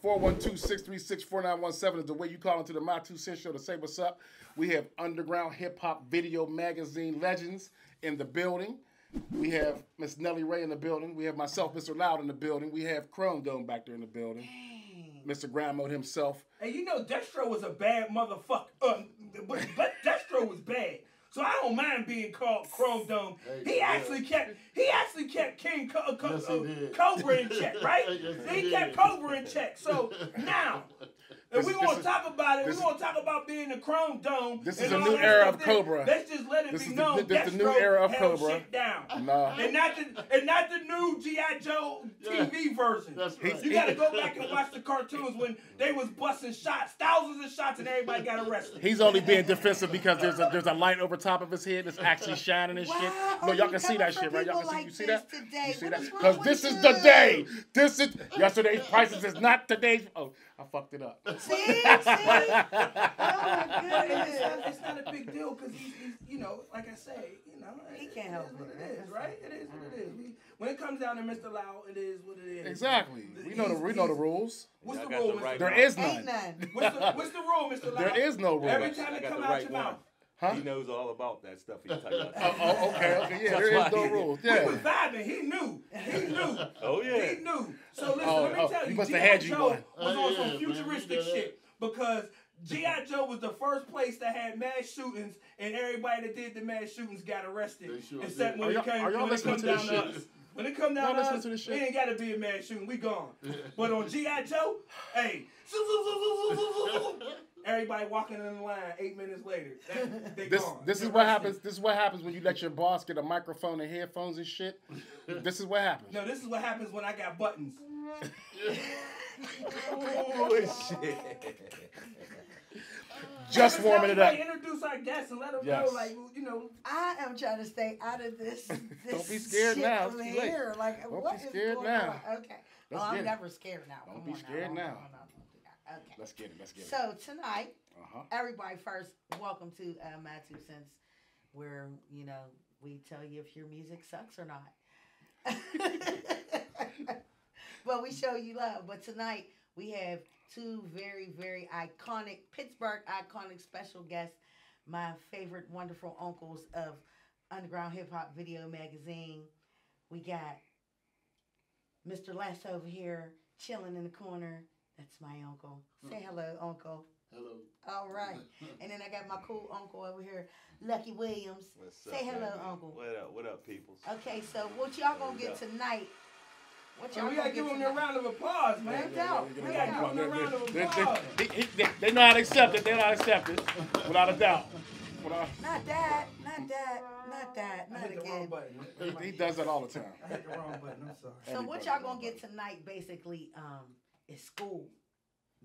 412-636-4917 is the way you call into the My2CENTZ show to say what's up. We have underground hip-hop video magazine legends in the building. We have Miss Nelly Ray in the building. We have myself, Mr. Loud, in the building. We have Chrome Dome back there in the building. Dang. Mr. Grandmode himself. Hey, you know Destro was a bad motherfucker. But Destro was bad. So I don't mind being called Chrome Dome. He actually kept King Cobra in check, right? He kept Cobra in check. So now, if we're gonna talk about it, we're gonna talk about being the Chrome Dome. This is a new era of Cobra. Let's just let it be known. This is the new era of Cobra. Shit down. No. And not the new G.I. Joe TV version. That's right. You gotta go back and watch the cartoons when they was busting shots, thousands of shots, and everybody got arrested. He's only being defensive because there's a light over top of his head that's actually shining and shit. No, y'all can see that shit, right? Y'all can see. You see that? You see that? Because this is the day. This is yesterday's prices is not today's. Oh, I fucked it up. See? Oh my goodness. It's not a big deal because he's you know, like I say, you know, he can't help what it is, right? It is what it is. When it comes down to Mr. Loud, it is what it is. Exactly. We know the rules. What's the rule, Mr. There is none. What's the rule, Mr. Loud? There is no rule. Every time it comes out your mouth. Huh? He knows all about that stuff he's talking about. Okay, yeah, there is no rules. Yeah. He was vibing. He knew. Oh, yeah. He knew. So listen, let me tell you, G.I. Joe was on some futuristic shit because G.I. Joe was the first place that had mass shootings, and everybody that did the mass shootings got arrested. Except when it comes down to us. When it comes down to us, it ain't got to be a mass shooting. We gone. But on G.I. Joe, hey, everybody walking in the line 8 minutes later. They gone. This is what happens. This is what happens when you let your boss get a microphone and headphones and shit. This is what happens. No, this is what happens when I got buttons. Oh shit! Just warming it up. Introduce our guests and let them know, like, you know. I am trying to stay out of this. Don't be scared now. It's too late. Like, don't be scared now. Okay. I'm never scared now. Don't be scared now. Okay. Let's get it. So tonight, everybody first, welcome to My2CENTZ, where, you know, we tell you if your music sucks or not. But we show you love. But tonight, we have two very, very iconic, Pittsburgh iconic special guests, my favorite wonderful uncles of Underground Hip Hop Video Magazine. We got Mr. Les over here, chilling in the corner. That's my uncle. Say hello, uncle. Hello. All right. And then I got my cool uncle over here, Lucky Williams. What's up, say hello, man? uncle. What up, peoples? Okay, so what y'all gonna get tonight? We gotta give them a round of applause, man. No doubt. We gotta give them a round of applause. They know how to accept it. They know how to accept it, without a doubt. Not that. Not again. He does that all the time. I hit the wrong button. I'm sorry. So what y'all gonna get tonight, basically, is school,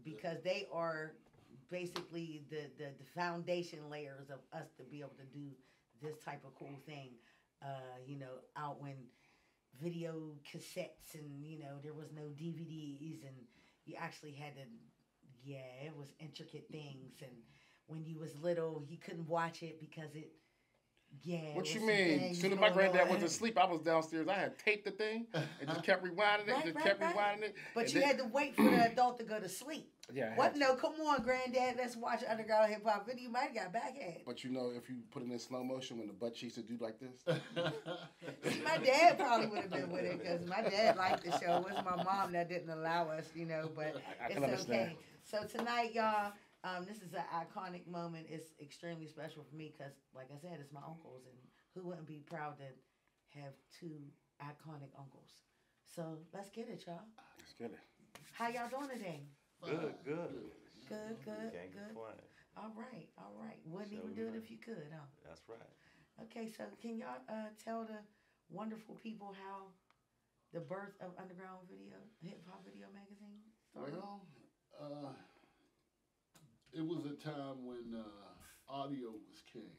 because they are basically the foundation layers of us to be able to do this type of cool thing. You know, out when video cassettes and, you know, there was no DVDs and you actually had to, it was intricate things. And when you was little, you couldn't watch it because it, what you mean? As soon as my granddad went to sleep, I was downstairs. I had taped the thing and just kept rewinding it. Rewinding it. But you had to wait for the adult to go to sleep. Yeah. What? No, come on, granddad. Let's watch Underground Hip Hop Video. You might have got backhand. But you know, if you put it in slow motion when the butt cheeks would do like this. My dad probably would have been with it because my dad liked the show. It was my mom that didn't allow us, you know, but it's okay. So tonight, y'all, this is an iconic moment. It's extremely special for me because, like I said, it's my uncles, and who wouldn't be proud to have two iconic uncles? So let's get it, y'all. Let's get it. How y'all doing today? Good. Good. Complain. All right. Wouldn't even do it if you could, huh? That's right. Okay, so can y'all tell the wonderful people how the birth of Underground Hip Hop Video Magazine started? Well, it was a time when audio was king,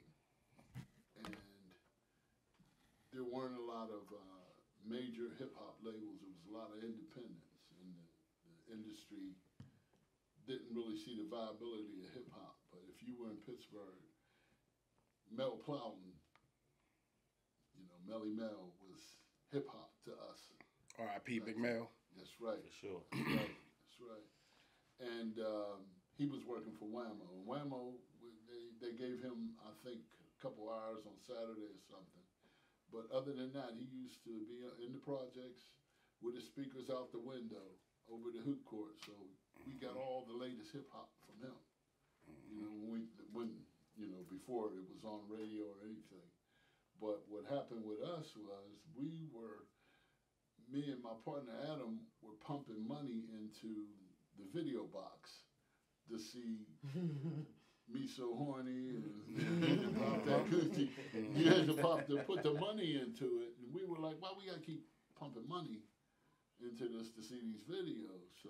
and there weren't a lot of major hip hop labels. There was a lot of independents, and the industry didn't really see the viability of hip hop. But if you were in Pittsburgh, Mel Plowden, you know, Melly Mel was hip hop to us. R.I.P. Big Mel. That's right. For sure. That's right. And he was working for Whammo. And Whammo, they gave him, I think, a couple hours on Saturday or something. But other than that, he used to be in the projects with his speakers out the window over the hoop court. So we got all the latest hip hop from him. You know, when you know, before it was on radio or anything. But what happened with us was me and my partner Adam were pumping money into the video box to see Me So Horny and Pop That Coochie. You had to put the money into it. And we were like, why we gotta keep pumping money into this to see these videos? So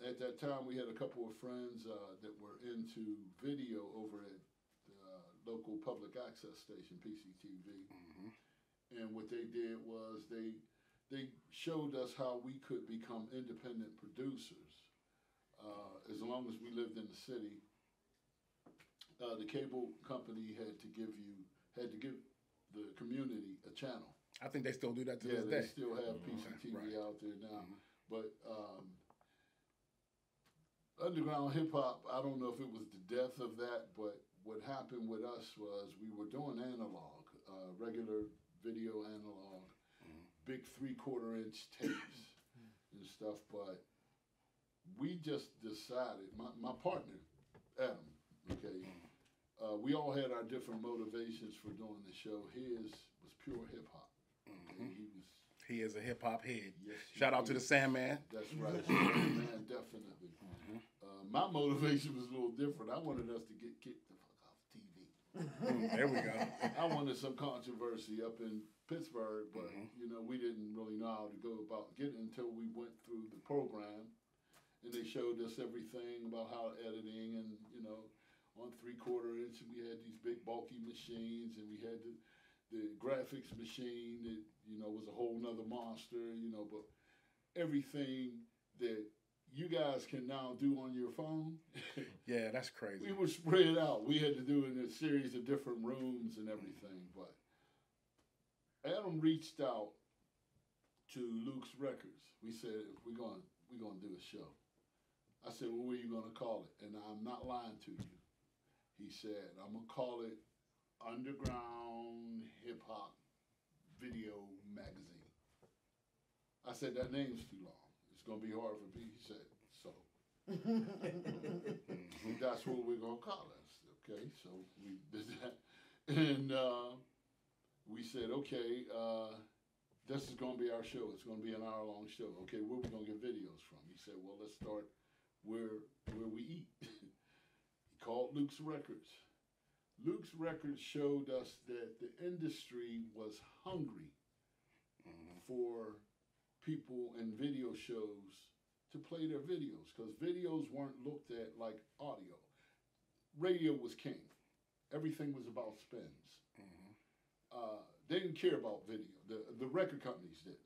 at that time we had a couple of friends that were into video over at the local public access station, PCTV. And what they did was they showed us how we could become independent producers. As long as we lived in the city, the cable company had to give the community a channel. I think they still do that to this day. They still have PCTV out there now. But underground hip hop, I don't know if it was the death of that, but what happened with us was we were doing analog, regular video analog, big 3/4 inch tapes and stuff, but we just decided, my partner, Adam, okay, we all had our different motivations for doing the show. His was pure hip hop. Okay? He is a hip hop head. Yes, Shout out to the Sandman. That's right, Sandman, definitely. My motivation was a little different. I wanted us to get kicked the fuck off TV. There we go. I wanted some controversy up in Pittsburgh, but you know, we didn't really know how to go about getting it until we went through the program, and they showed us everything about how editing, and you know, on 3/4 inch we had these big bulky machines, and we had the graphics machine that you know was a whole nother monster, you know, but everything that you guys can now do on your phone. Yeah, that's crazy. We were spread out. We had to do it in a series of different rooms and everything, but Adam reached out to Luke's Records. We said, we're going to do a show. I said, well, what are you going to call it? And I'm not lying to you. He said, I'm going to call it Underground Hip Hop Video Magazine. I said, that name's too long. It's going to be hard for me. He said, so. That's what we're going to call it. Okay, so we did that. And we said, okay, this is going to be our show. It's going to be an hour-long show. Okay, where are we going to get videos from? He said, well, let's start where we eat. He called Luke's Records. Luke's Records showed us that the industry was hungry for people in video shows to play their videos, because videos weren't looked at like audio. Radio was king. Everything was about spins. They didn't care about video. The record companies did.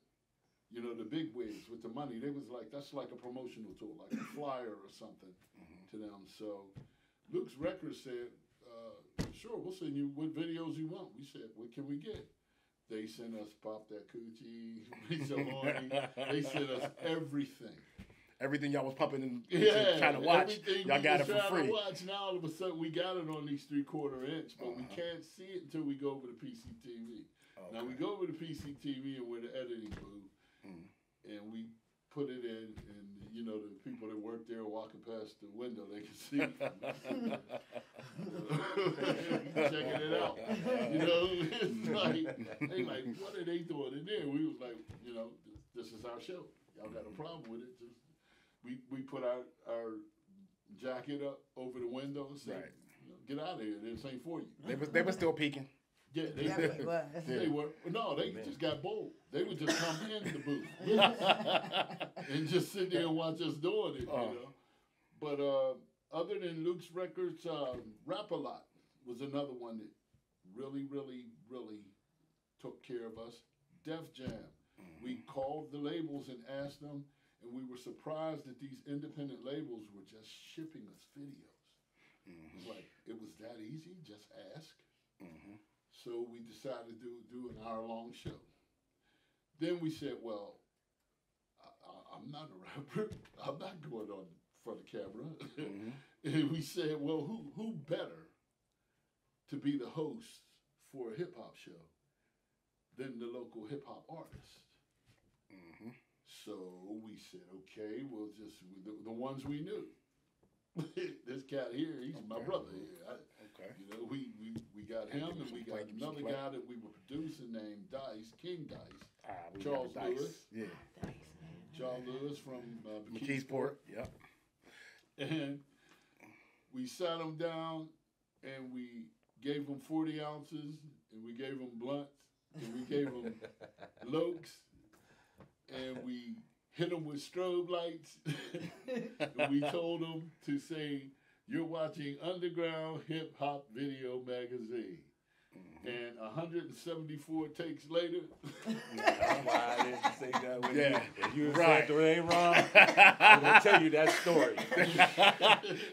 You know, the big wigs with the money, they was like, that's like a promotional tool, like a flyer or something to them. So Luke's Records said, sure, we'll send you what videos you want. We said, what can we get? They sent us Pop That Coochie, We So Horny. They sent us everything. Everything y'all was pumping and trying to watch, everything y'all got it for free. To watch. Now all of a sudden we got it on these 3/4 inch, but we can't see it until we go over to PCTV. Okay. Now we go over to PCTV and we're the editing booth, and we put it in, and you know the people that work there walking past the window, they can see checking it out. You know, it's like they like, what are they doing in there? We was like, you know, this is our show. Y'all got a problem with it? Just we put our jacket up over the window and said, you know, get out of here. This ain't for you. They were still peeking. Yeah, they were. No, they just got bold. They would just come in the booth and just sit there and watch us doing it, you know. But other than Luke's Records, Rap-A-Lot was another one that really, really, really took care of us. Def Jam. We called the labels and asked them, and we were surprised that these independent labels were just shipping us videos. It was like, it was that easy, just ask. So we decided to do an hour-long show. Then we said, well, I'm not a rapper. I'm not going on front of camera. And we said, well, who better to be the host for a hip hop show than the local hip hop artist? So we said, okay, we'll just the ones we knew. This cat here, he's my brother here. You know, we got him, and we got another guy that we were producing named Dice, King Dice, Charles Lewis. Yeah. Charles Lewis from McKeesport. Yep. And we sat him down, and we gave him 40 ounces, and we gave him blunts, and we gave him lokes, and we hit him with strobe lights. And we told him to say, "You're watching Underground Hip Hop Video Magazine." And 174 takes later. That's why I didn't say that when you were right. saying it ain't wrong. I'm going to tell you that story.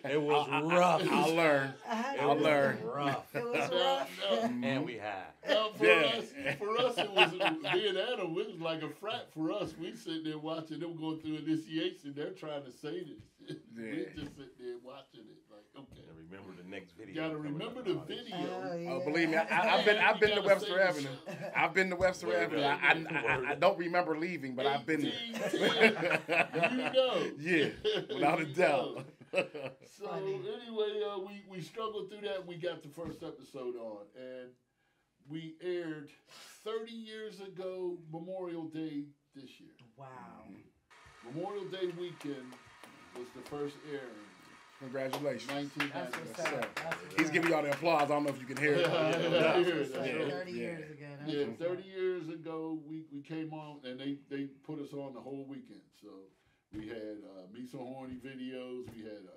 It was rough. I'll learn. I'll learn. Rough. It was rough. And we high. For us, it was being Adam. It was like a frat for us. We sitting there watching them going through initiation. They're trying to say this. We just sit there watching it. Like, okay. And remember the next video. You gotta remember the video. Oh, believe me, I've been to Webster Avenue. I've been to Webster Avenue. I don't remember leaving, but I've been there. You know. Yeah, without a doubt. So anyway, we struggled through that. We got the first episode on, and we aired 30 years ago, Memorial Day this year. Wow. Memorial Day weekend was the first airing. Congratulations. 1997. He's giving y'all the applause. I don't know if you can hear it. 30 years ago. Yeah, 30 years ago, we came on, and they put us on the whole weekend. So we had Me So Horny videos, we had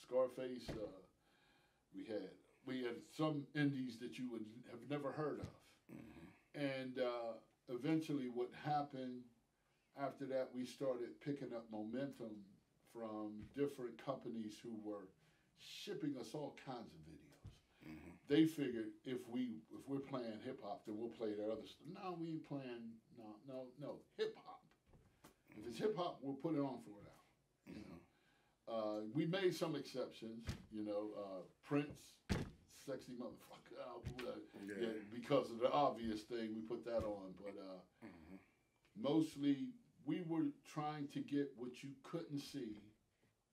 Scarface, we had some indies that you would have never heard of. And eventually what happened after that, we started picking up momentum from different companies who were shipping us all kinds of videos. They figured if we're playing hip hop, then we'll play their other stuff. No, we ain't playing. No, hip hop. If it's hip hop, we'll put it on for it out. You know, we made some exceptions. You know, Prince, Sexy Motherfucker, because of the obvious thing, we put that on. But mostly, we were trying to get what you couldn't see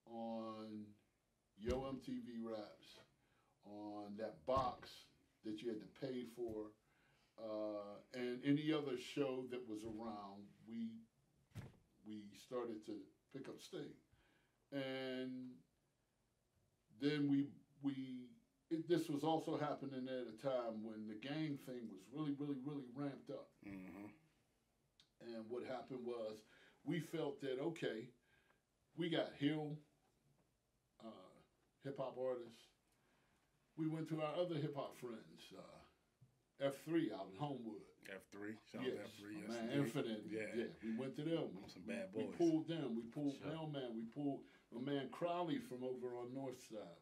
on Yo MTV Raps, on that box that you had to pay for, and any other show that was around. We started to pick up steam, and then this was also happening at a time when the gang thing was really ramped up. And what happened was, we felt that, okay, we got Hill, hip-hop artists. We went to our other hip-hop friends, F3 out in Homewood. F3, shout out to F3. Yes, man, Infinite. Yeah, we went to them. Some bad boys. We pulled them. We pulled Mailman. We pulled my man Crowley from over on North Side.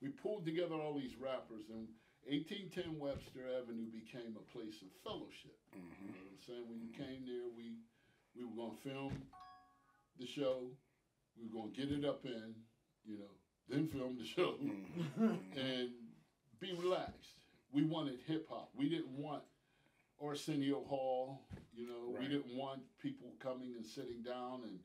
We pulled together all these rappers, and 1810 Webster Avenue became a place of fellowship. You know what I'm saying? When you came there, we were going to film the show. We were going to get it up in, you know, then film the show and be relaxed. We wanted hip hop. We didn't want Arsenio Hall, you know. We didn't want people coming and sitting down and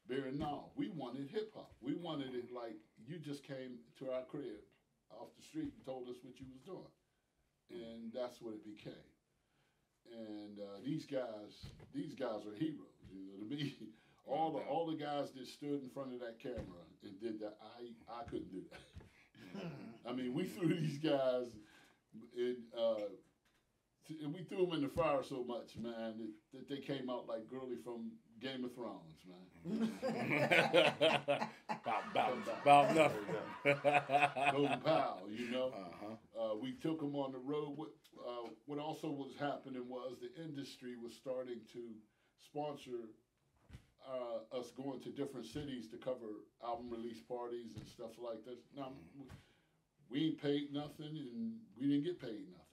bearing. No, we wanted hip hop. We wanted it like you just came to our crib off the street and told us what you was doing. And that's what it became. And these guys are heroes. You know what I mean? All the guys that stood in front of that camera and did that, I couldn't do that. I mean, we threw these guys and we threw them in the fire so much, man, that they came out like Gurley from Game of Thrones, man. About nothing. Golden Powell, you know. We took them on the road. What also was happening was the industry was starting to sponsor us going to different cities to cover album release parties and stuff like this. Now, we ain't paid nothing, and we didn't get paid nothing.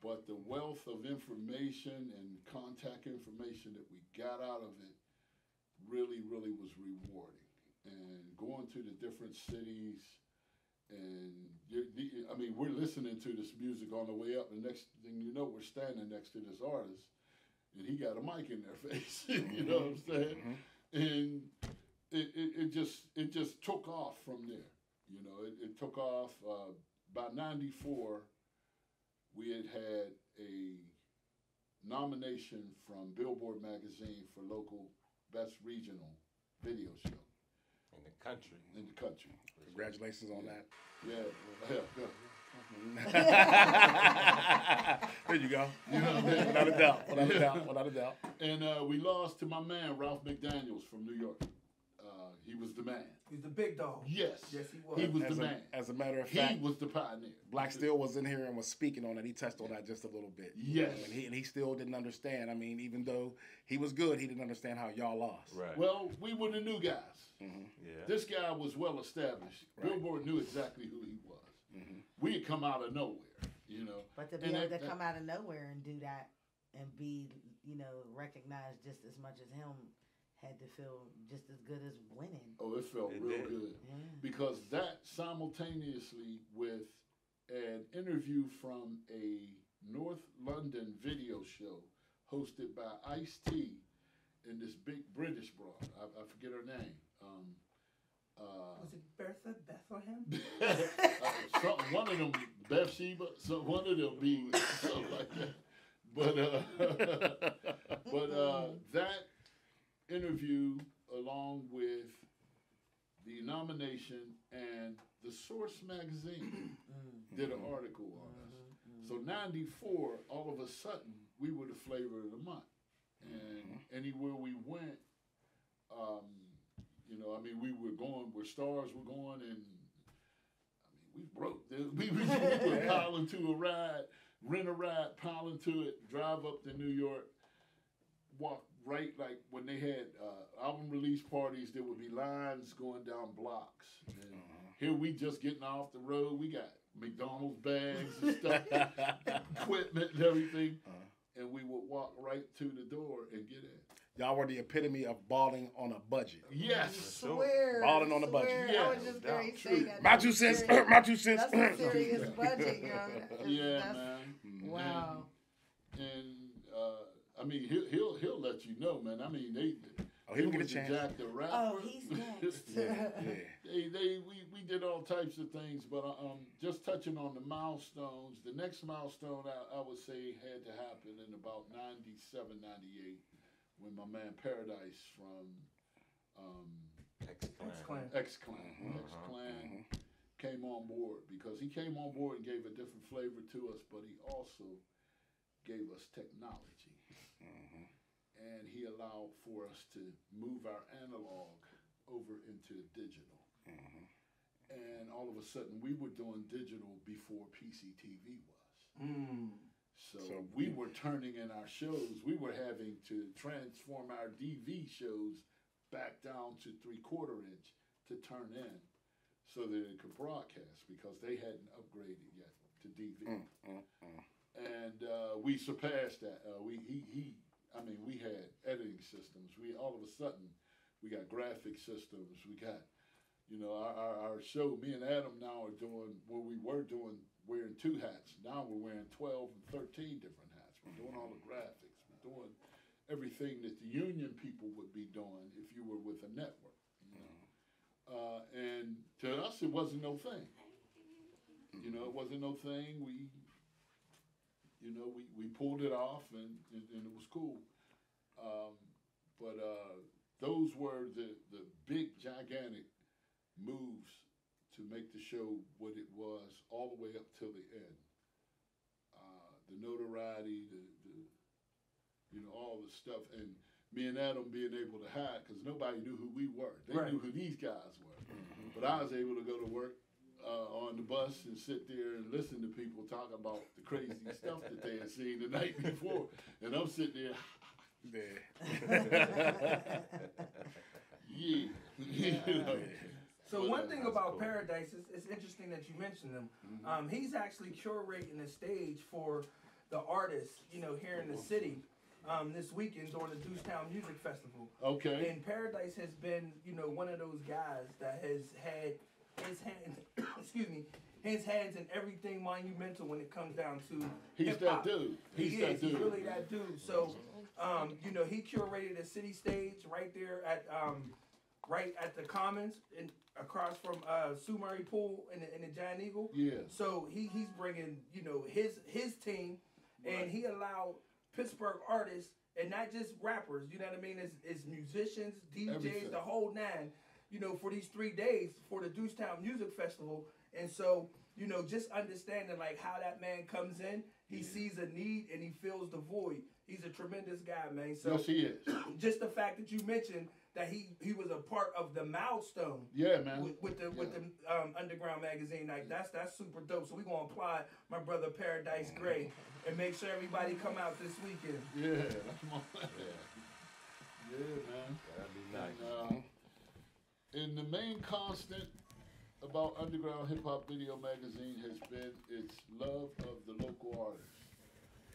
But the wealth of information and contact information that we got out of it really, really was rewarding. And going to the different cities, and I mean, we're listening to this music on the way up. The next thing you know, we're standing next to this artist, and he got a mic in their face. You know what I'm saying? And it just took off from there. You know, it took off. By '94, we had a nomination from Billboard magazine for local best regional video show. In the country. In the country. Congratulations on that. Yeah. There you go. You know what I mean? Without a doubt. Without a doubt. Without a doubt. And we lost to my man, Ralph McDaniels from New York. He was the man. He's the big dog. Yes. Yes, he was. He was the man. As a matter of fact, he was the pioneer. Black Steel was in here and was speaking on it. He touched on that just a little bit. Yes. And he still didn't understand. I mean, even though he was good, he didn't understand how y'all lost. Right. Well, we were the new guys. Yeah. This guy was well established. Right. Billboard knew exactly who he was. We had come out of nowhere, you know. But to be able to come out of nowhere and do that and be, you know, recognized just as much as him had to feel just as good as winning. Oh, it felt real good. Yeah. Because that simultaneously with an interview from a North London video show hosted by Ice-T and this big British broad. I forget her name. Was it Bertha Bethlehem? One of them, Bathsheba. One of them be something like that. But that interview, along with the nomination and the Source magazine did an article on us. So '94, all of a sudden, we were the flavor of the month, and anywhere we went, you know, I mean, we were going where stars were going, and I mean, we broke. We were piling to a ride, rent a ride, piling to it, drive up to New York, walk right, like when they had album release parties, there would be lines going down blocks. And here we just getting off the road. We got McDonald's bags and stuff, equipment and everything. And we would walk right to the door and get in. Y'all were the epitome of balling on a budget. Yes. Swear. Balling on a budget. I was just going to say that. My 2 cents. My 2 cents. That's a serious budget, yo. Yeah, man. Wow. And I mean, he'll let you know, man. I mean, he'll get a chance. Jack the Rapper. Oh, he's next. We did all types of things, but just touching on the milestones, the next milestone I would say had to happen in about 97, 98, when my man Paradise from X-Clan came on board, because he came on board and gave a different flavor to us, but he also gave us technology. And he allowed for us to move our analog over into digital. And all of a sudden, we were doing digital before PCTV was. So we were turning in our shows. We were having to transform our DV shows back down to 3/4 inch to turn in so that it could broadcast, because they hadn't upgraded yet to DV. And we surpassed that. We had editing systems. All of a sudden, we got graphic systems. We got, you know, our show. Me and Adam now are doing what we were doing, wearing 2 hats. Now we're wearing 12 and 13 different hats. We're doing all the graphics. We're doing everything that the union people would be doing if you were with a network. You know? And to us, it wasn't no thing. You know, it wasn't no thing. We pulled it off, and it was cool. But those were the big, gigantic moves to make the show what it was all the way up till the end. The notoriety, all the stuff, and me and Adam being able to hide, because nobody knew who we were. They knew who these guys were. But I was able to go to work on the bus and sit there and listen to people talk about the crazy stuff that they had seen the night before. And I'm sitting there, yeah. You know? So one thing about Paradise is it's interesting that you mentioned him. He's actually curating the stage for the artists, you know, here in the city. this weekend during the Deucetown Music Festival. Okay. And Paradise has been, you know, one of those guys that has had his hands, excuse me, his hands in everything monumental when it comes down to He's hip-hop. that dude. He's that dude. He's really that dude. So, you know, he curated a city stage right there at the Commons and across from Sue Murray Pool in the Giant Eagle. Yeah. So he's bringing, you know, his team, and he allowed Pittsburgh artists and not just rappers. You know what I mean? It's musicians, DJs, Everything. the whole nine. You know, for these 3 days for the Deucetown Music Festival. And so, you know, just understanding like how that man comes in, he sees a need and he fills the void. He's a tremendous guy, man. So Yes, he is. just the fact that you mentioned that he was a part of the milestone. Yeah, man. With the Underground magazine, like that's super dope. So we're gonna apply my brother Paradise Gray and make sure everybody come out this weekend. Yeah, that's my man. Yeah, man. That'd be nice. And the main constant about Underground Hip Hop Video Magazine has been its love of the local artists.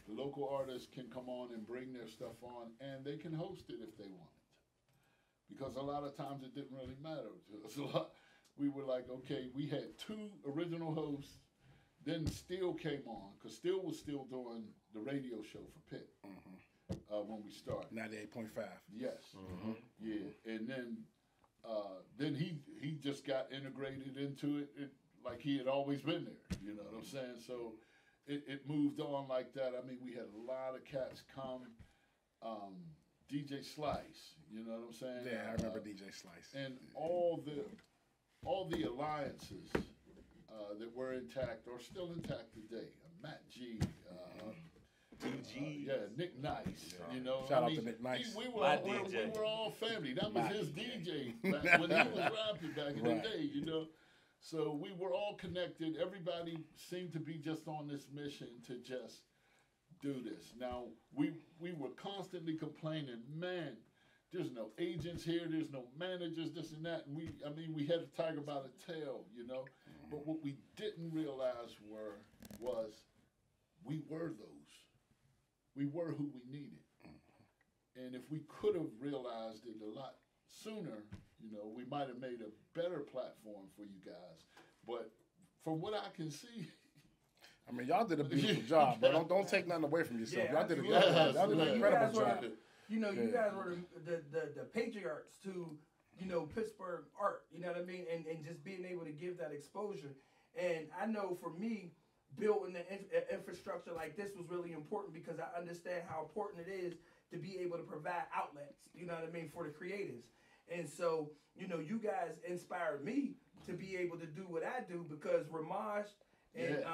The local artists can come on and bring their stuff on, and they can host it if they want it. Because a lot of times it didn't really matter to us. We were like, okay, we had 2 original hosts, then Steele came on, because Steele was still doing the radio show for Pitt when we started. 98.5. Yes. Yeah, and then he just got integrated into it, like he had always been there. You know what I'm saying? So it moved on like that. I mean, we had a lot of cats come. DJ Slice, you know what I'm saying? Yeah, I remember DJ Slice. And all the alliances that were intact are still intact today. Matt G. Yeah, Nick Nice. Yeah. You know, Shout out to Nick Nice. We were all family. That was his DJ back when he was rapping back in the day. You know, so we were all connected. Everybody seemed to be just on this mission to just do this. Now we were constantly complaining, man. There's no agents here. There's no managers. This and that. And we had a tiger by the tail. You know, but what we didn't realize was we were those. We were who we needed. And if we could have realized it a lot sooner, you know, we might have made a better platform for you guys. But from what I can see, I mean, y'all did a beautiful job, but don't take nothing away from yourself. Yeah, y'all did an incredible job. You know, you guys were the patriarchs to, you know, Pittsburgh art, you know what I mean? And just being able to give that exposure. And I know for me, building the infrastructure like this was really important because I understand how important it is to be able to provide outlets, you know what I mean, for the creatives. And so, you know, you guys inspired me to be able to do what I do because Ramaj and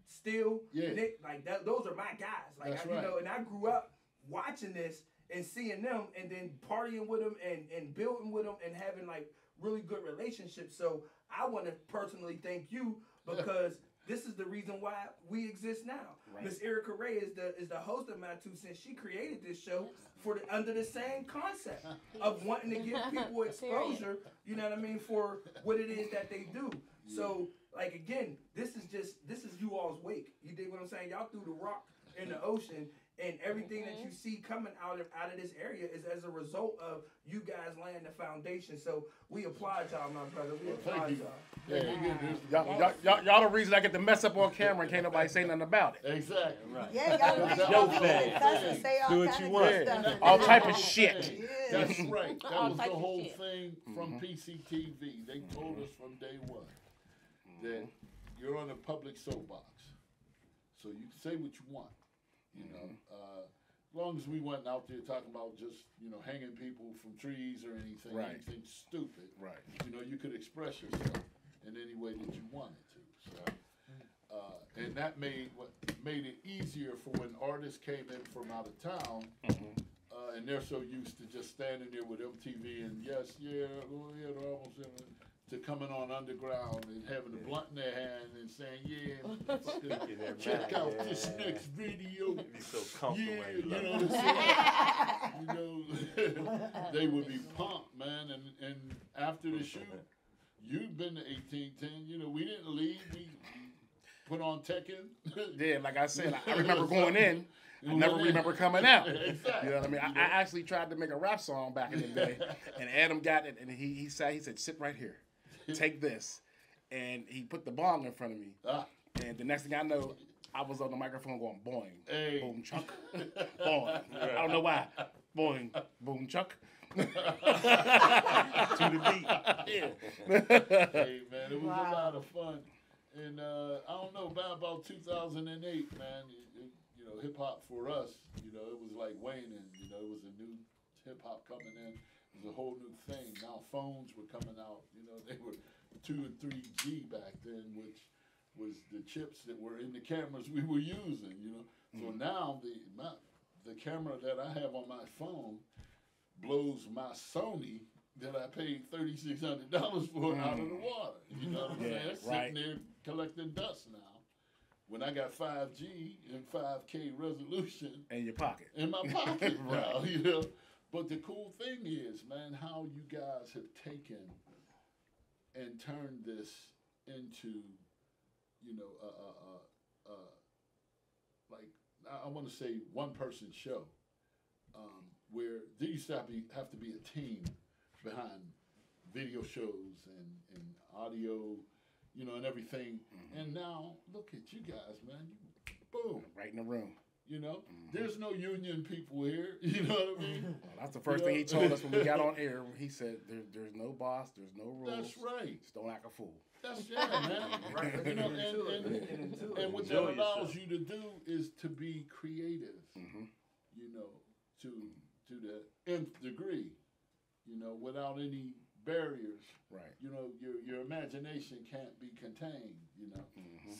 Steele, Nick, like those are my guys. Like you know, and I grew up watching this and seeing them and then partying with them and building with them and having like really good relationships. So I want to personally thank you because this is the reason why we exist now. Miss ERICKA Ray is the host of MY2CENTZ. She created this show under the same concept of wanting to give people exposure, you know what I mean, for what it is that they do. So, like, again, this is you all's wake. You dig what I'm saying? Y'all threw the rock in the ocean, and everything that you see coming out of this area is as a result of you guys laying the foundation. So we applaud y'all, my brother. We applaud y'all. Y'all the reason I get to mess up on camera and can't nobody say nothing about it. Exactly. Right. Yeah, y'all make Yo, cousins say all do what kind you of want. good stuff. All type of shit. That's right. That All was the type of whole shit. thing from PCTV. They told us from day one that you're on a public soapbox, so you can say what you want. You know, as long as we wasn't out there talking about just, you know, hanging people from trees or anything, anything stupid. Right. You know, you could express yourself in any way that you wanted to. So, and that made it easier for when artists came in from out of town, and they're so used to just standing there with MTV and to coming on Underground and having a blunt in their hand and saying, check out this next video. Be so comfortable. You know what I'm saying? You know, they would be pumped, man. And after the shoot, you've been to 1810. You know, we didn't leave. We put on Tekken. Yeah, like I said, I remember going in I never remember coming out. Exactly. You know what I mean? I actually tried to make a rap song back in the day, and Adam got it, and he said, sit right here, take this, and he put the bong in front of me, and the next thing I know, I was on the microphone going boing, boom, chunk, boing. I don't know why, boing, boom, chunk. To the beat. Yeah. Hey man, it was a lot of fun, and I don't know, about 2008, man. You know, hip hop for us, you know, it was like waning. You know, it was a new hip hop coming in. It was a whole new thing. Now phones were coming out. You know, they were 2 and 3G back then, which was the chips that were in the cameras we were using. You know, so now the camera that I have on my phone blows my Sony that I paid $3,600 for out of the water. You know what I'm saying? Sitting there collecting dust now. When I got 5G and 5K resolution in your pocket, in my pocket now, you know. But the cool thing is, man, how you guys have taken and turned this into, you know, like I want to say one person show, where there used to have to be a team behind video shows and audio, you know, and everything. And now, look at you guys, man. Boom. Right in the room. You know, there's no union people here. You know what I mean? Well, that's the first thing he told us when we got on air. He said, there's no boss, there's no rules. That's right. Just don't act a fool. That's man. You know, and what that allows you to do is to be creative. You know, to the nth degree. You know, without any barriers. Right. You know, your imagination can't be contained, you know.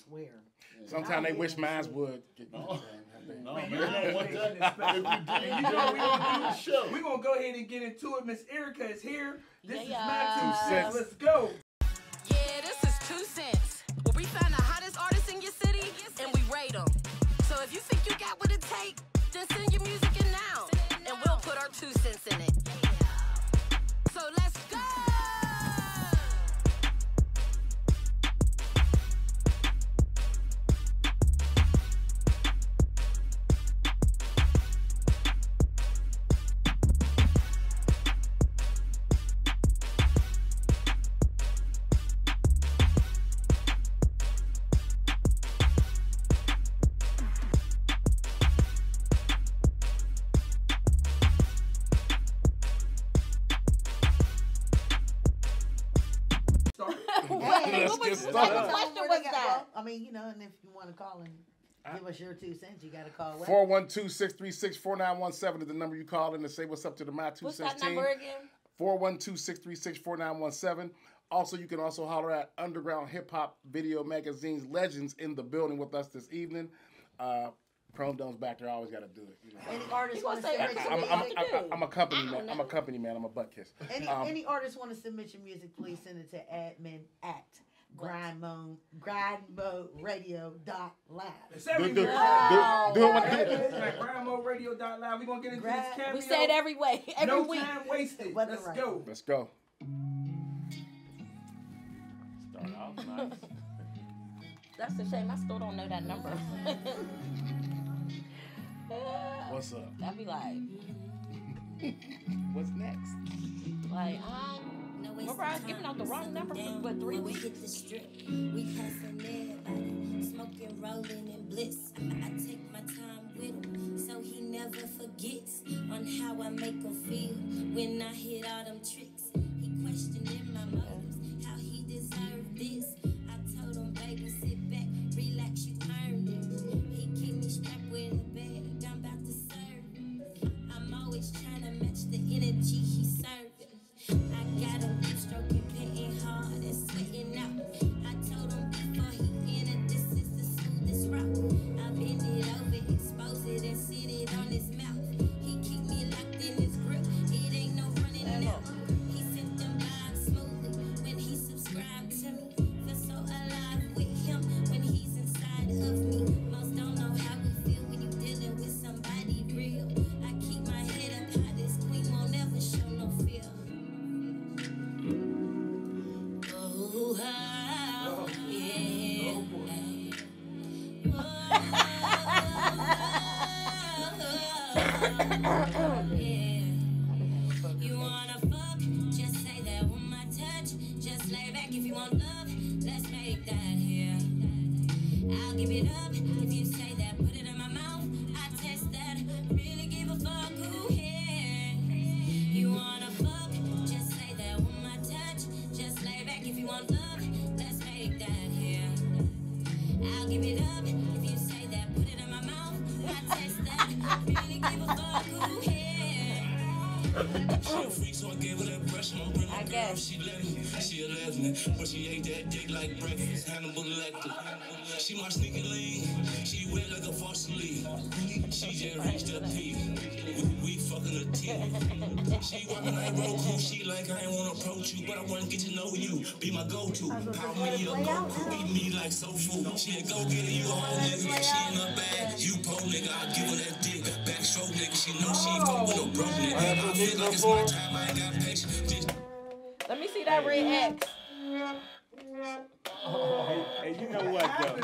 Swear. Yeah. Sometimes they wish mine would. No, man, you I don't want that. If you did, You know, we're going to go ahead and get into it. Miss ERICKA is here. This is MY2CENTZ. Let's go. Yeah, this is 2 cents. Where we find the hottest artists in your city, and we rate them. So if you think you got what it takes, then send your music in now. And we'll put our 2 cents in it. So let's go! Let's get started. What question was that? I mean, you know, and if you want to call and give us your 2 cents, you got to call what? 412-636-4917 is the number you call in to say what's up to the MY2CENTZ What's that team. number again? 412-636-4917. Also, you can also holler at Underground Hip Hop Video Magazine's legends in the building with us this evening. Chrome Dome's back there. I always got to do it. You know. Any artists want to say submit your music? I'm a company man. I'm a company man. I'm a butt kiss. Any artists want to submit your music, please send it to grindmoderadio.live. It's everywhere. Do it when grindmoderadio.live. We're going to get into this cameo. We say it every way, every week. No time wasted. Weather Let's right. go. Let's go. Start off nice. That's a shame. I still don't know that number. What's up? I'd be like, What's next? like, remember I was giving out the wrong number for 3 weeks? Hit the strip. We passing everybody, smoking, rolling, and bliss. I take my time with him, so he never forgets on how I make him feel when I hit all them tricks. He questioning my motives, how he deserved this. I told him, baby, sit back, relax, you earned it. He keep me strapped with a bag, I'm about to serve him. I'm always trying to match the energy he serving. I got him deep stroking, pitting hard and sweating out. I told him before he entered, this is the smoothest route. I bend it over, expose it, and sit it on his mouth. He keep me locked in his grip, it ain't no running out. He want love, let's make that here. I'll give it up if you say that. Put it in my mouth, I test that. Really give a fuck who here. You wanna fuck, just say that. Want my touch, just lay back. If you want love, let's make that here. I'll give it up if you say that. Put it in my mouth, I test that. Really give a fuck who here. She a freak, so I gave her that pressure. I'm bringing my girl, she let me. She a lesbian, but she ate that dick like breakfast. Hannibal Lecter. She my sneaky link. She wet like a faucet leak. She just reached her peak. We fucking a team. She walking like Roku. She like, I ain't wanna approach you, but I wanna get to know you. Be my go-to. Power me up, Goku. Eat me like soul food. She a go-getter, you a whole nigga. She in her bag. You po nigga, I give her that dick. Backstroke nigga, she know she ain't fuck with no broke nigga. I feel like it's my time, I ain't got patience. Let me see that red X. Hey, you know what, though?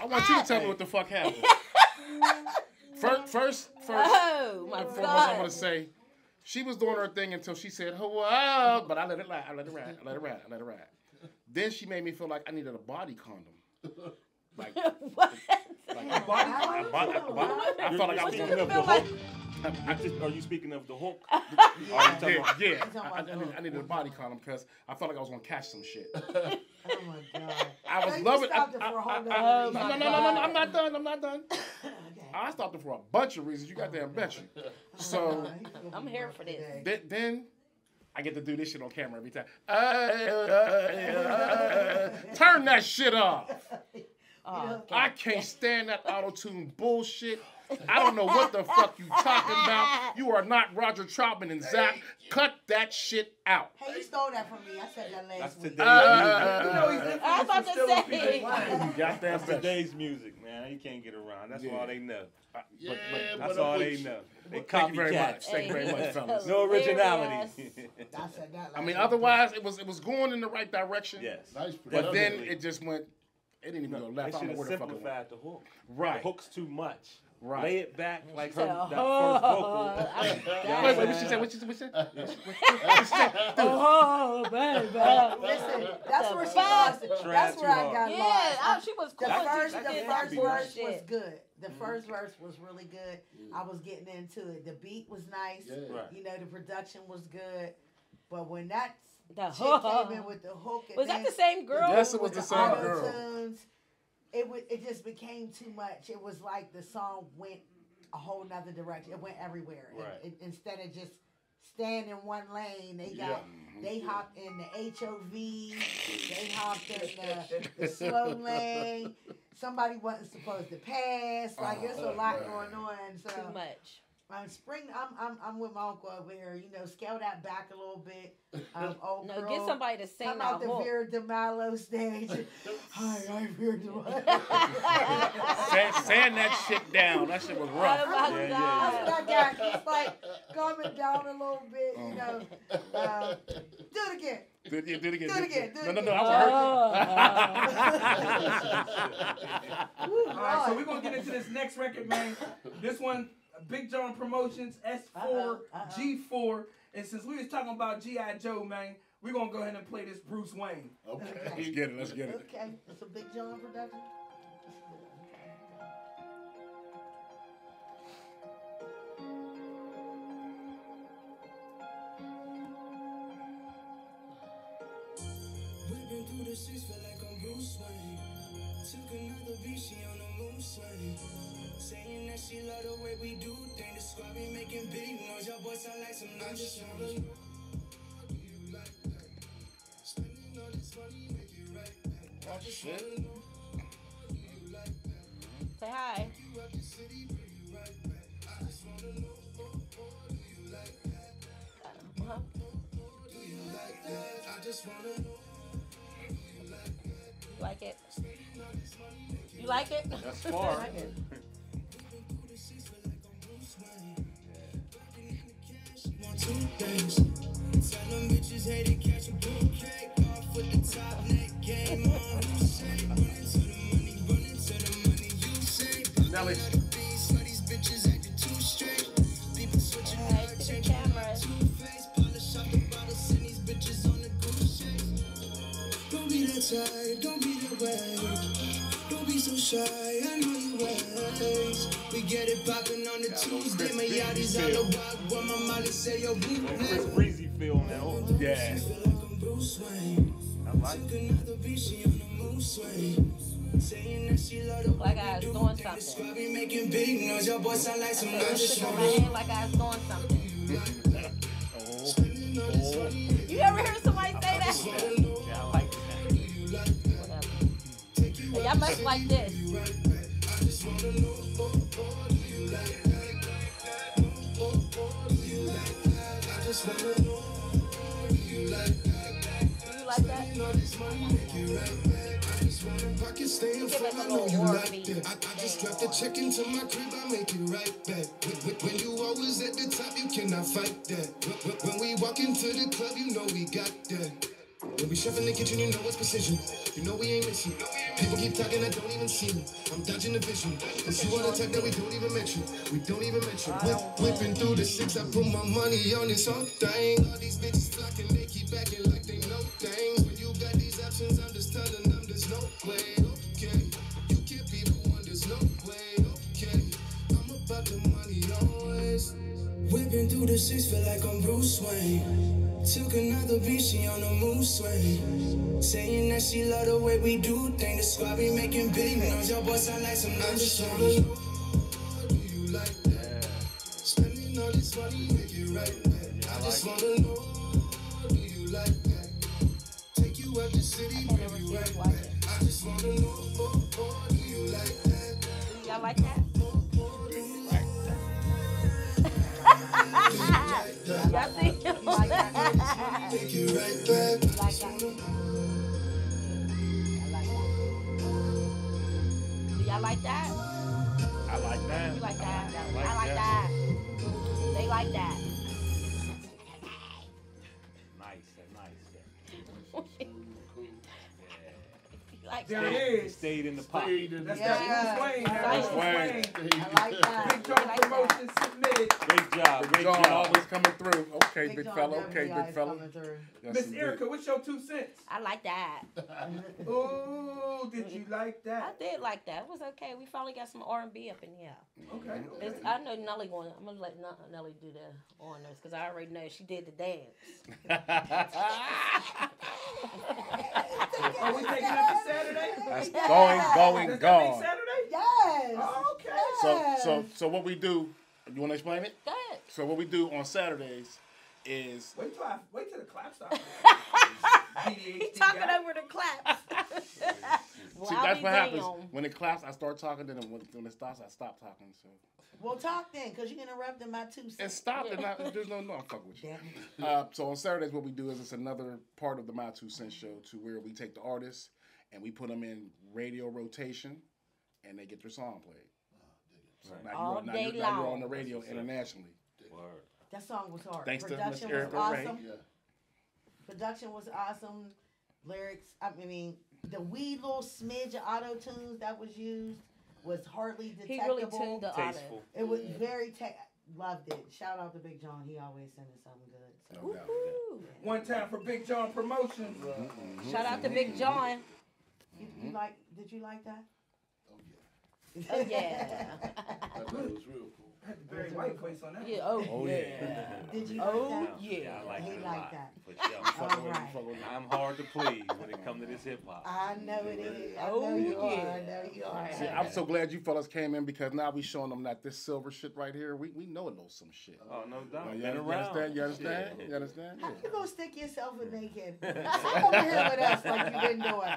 I want you to tell me what the fuck happened. First, Oh, my and God. foremost, I'm gonna say, she was doing her thing until she said, "Whoa," but I let it ride. I let it ride. Then she made me feel like I needed a body condom. Like What? Like a body condom. I felt like I was speaking of the hook. Are you speaking of the hook? Yeah. I needed a body condom because I felt like I was gonna catch some shit. Oh my God. I was loving. No, I'm not done. I stopped it for a bunch of reasons. You goddamn bet you. So I'm here for this. Then I get to do this shit on camera every time. Turn that shit off. I can't stand that auto-tune bullshit. I don't know what the fuck you talking about. You are not Roger Troutman and Zach. Cut that shit out. Hey, you stole that from me. I said that last week. I was about to say. That's today's music, man. You can't get around. That's all they know. That's all they know. They Thank you very much. copycats. Thank you very much, fellas. No originality. I said that last I mean, otherwise it was going in the right direction. Yes. But then it just went. It didn't even go left. They I don't know should where have the fuck it went. simplified the hook. Right. The hook's too much. Right. Lay it back like said, that first vocal. Wait, what she said? What she said? Oh, baby. Listen, that's where she lost it. That's where I got lost. Yeah, she was cool. The first verse Shit. was good. The first verse was really good. I was getting into it. The beat was nice. Right. You know, the production was good. But when that The chick came in with the hook, and Was that the same girl? Yes, it was the same girl. auto-tunes, it just became too much. It was like the song went a whole nother direction. It went everywhere. Right. Instead of just staying in one lane, they hopped in the HOV, they hopped in the slow lane. Somebody wasn't supposed to pass. Like there's a lot going on. So Too much. Spring, I'm with my uncle over here. You know, scale that back a little bit. Old No, girl, get somebody to sing come that out the hook. Vera DeMalo stage. Hi, I'm Vera DeMalo. Sand that shit down. That shit was rough. Oh my God. That's what I got. Just like calm it down a little bit, you know. Do it again. Do it again. Do it again. No, I was All right, so we're going to get into this next record, man. This one, Big John Promotions, S4, G4. And since we was talking about G.I. Joe, man, we're going to go ahead and play this Bruce Wayne. Okay. Let's get it. Okay. It's a Big John production. Whipping through the streets, feel like I'm Bruce Wayne. Took another beat, she on the moon swing. Saying that she love the way we do things. The squad be making big noise. Your boy sound like some ninja songs. Do you like that? Spending all this money, make it right back. I just wanna know, do you like that? Say hi. You up the city, bring you right back. I just wanna know, do you like that? Do you like that? I just wanna know. Like it? You like it? That's far. I like it. Two things. Tell them bitches hate it, catch a bouquet. Off with the top neck game on. Who say? Running to the money, you say. Nelly. So these bitches acting too straight. People switching Alright, to the camera. Two-face, polish off the bottles, send these bitches on the outside, don't be the way. Don't be so shy, I know you ways. We get it poppin' on the Tuesday, my yachty's all about what my Molly say, yo, blue. Chris Breezy feel now. Yeah. I like it. Like I was doing something. Making big noise, your boy sound like some nervous. My hand like I was doing something. You ever hear somebody say that? Yeah, I like it. Whatever. Hey, y'all must like this. You like that? Pocket staying full, I know you like that. I just dropped a check into my crib, I make it right back. When you always at the top, you cannot fight that. When we walk into the club, you know we got that. When we chef in the kitchen, you know it's precision. You know we ain't missing. People keep talking, I don't even see them. I'm dodging the vision. Cause you are the type that we don't even mention. We don't even mention. Whipping through the six, I put my money on this whole thing. All these bitches flocking, they keep acting like they know things. When you got these options, I'm just telling them there's no way. Okay, you can't be the one, there's no way. Okay, I'm about the money always. Whipping through the six, feel like I'm Bruce Wayne. Took another beat, she on the move swing. Saying that she love the way we do things. The squad be making big noise. Your boy sound like some nervous. Do you like that? Spending all this money, make it right back. I just wanna know, do you like that? Take you out the city, bring you right back. I just wanna know, do you like that? Y'all like that? Y'all see? Like that? Take you right back. Like that? Do y'all like that? I like that. You like that? I I like that. They like that. Nice. Like There that. it is. Stayed in the pocket. That's Yeah. that Bruce Wayne. That Bruce Bruce Wayne. Wayne. I like that. Big John like promotion submitted. Great job. Big Great John job. always coming through. Okay, big John fella. definitely Okay, big always fella. coming through. Yes, Miss indeed. Erica, what's your 2 cents? I like that. Oh, did you like I that? did like that. It was okay. We finally got some R&B up in here. Okay. I know Nelly going. I'm gonna let Nelly do the honors because I already know she did the dance. Are we taking up to Saturday? That's Yeah. going, Does that make gone. Saturday? Yes. Oh, okay. So what we do? You want to explain it? Go ahead. So what we do on Saturdays is Wait till the clap stops. He talking over the claps. Well, see, I'll that's be what happens damned. when it claps. I start talking, then when it stops, I stop talking. So Well, talk then, because you interrupted my 2 cents. and stop, and there's no I'm fucking with you. Damn it. So on Saturdays, what we do is it's another part of the My 2 Cents show to where we take the artists and we put them in radio rotation, and they get their song played. So All day you're long. on the radio internationally. Word. That song was hard. Thanks to Miss Production was Erica Ray. awesome. Production was awesome. Lyrics, I mean, the wee little smidge of auto-tunes that was used was hardly detectable. He really tuned the auto. Tasteful. It was very loved it. Shout out to Big John. He always sending something good. So. No doubt. Woo. One time for Big John Promotions. Shout out to Big John. Did you like that? Oh yeah. I thought it was real cool. I had the Barry White voice on that. Yeah. one. Oh yeah. Did you Oh like that? yeah. I like He it a liked lot. that. For sure. All right. I'm hard to please when it comes to this hip hop. I know it is. I Oh, know you are. yeah. I know you are. See, I'm so glad you fellas came in because now we showing them that this silver shit right here, we know it knows some shit. Oh, no doubt. You Been around. understand? You understand? You understand? How Yeah. you gonna stick yourself in naked? Come over here with us like you been doing.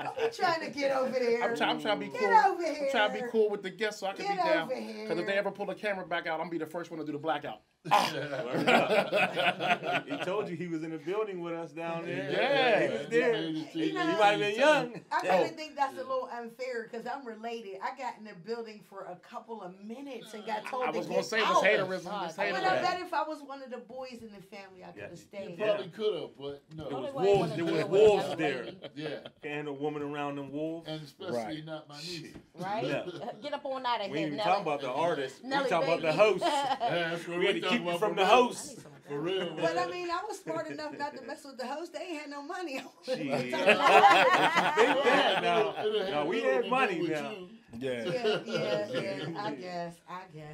Don't be trying to get over there. I'm trying to be Get cool. over here. I'm trying to be cool with the guests so I can Get be down. over here. Because if they ever pull the camera back out, I'm gonna be the first one to do the blackout. Word up. He told you he was in the building with us down there. Yeah. He was there. He might have been young. I really think that's a little unfair because I'm related. I got in the building for a couple of minutes and got told I to was get gonna say out. it's haterism. It's But I haterism. bet if I was one of the boys in the family, I could have Yeah. stayed. You probably could have, but no. There was Only way I wolves. wanna There do was it with wolves another there. lady. Yeah. Can't handle a woman around them wolves. And especially Right. not my niece. Right? Yeah. Get up on out of We here, ain't even Nelly. talking about the artist. We Nelly, talking about the baby. host. Yeah, that's what We had to talking keep you about from for the real. I host. need some For real, man. But I mean, I was smart enough not to mess with the host. They ain't had no money. No, we had money now. Yeah. I guess.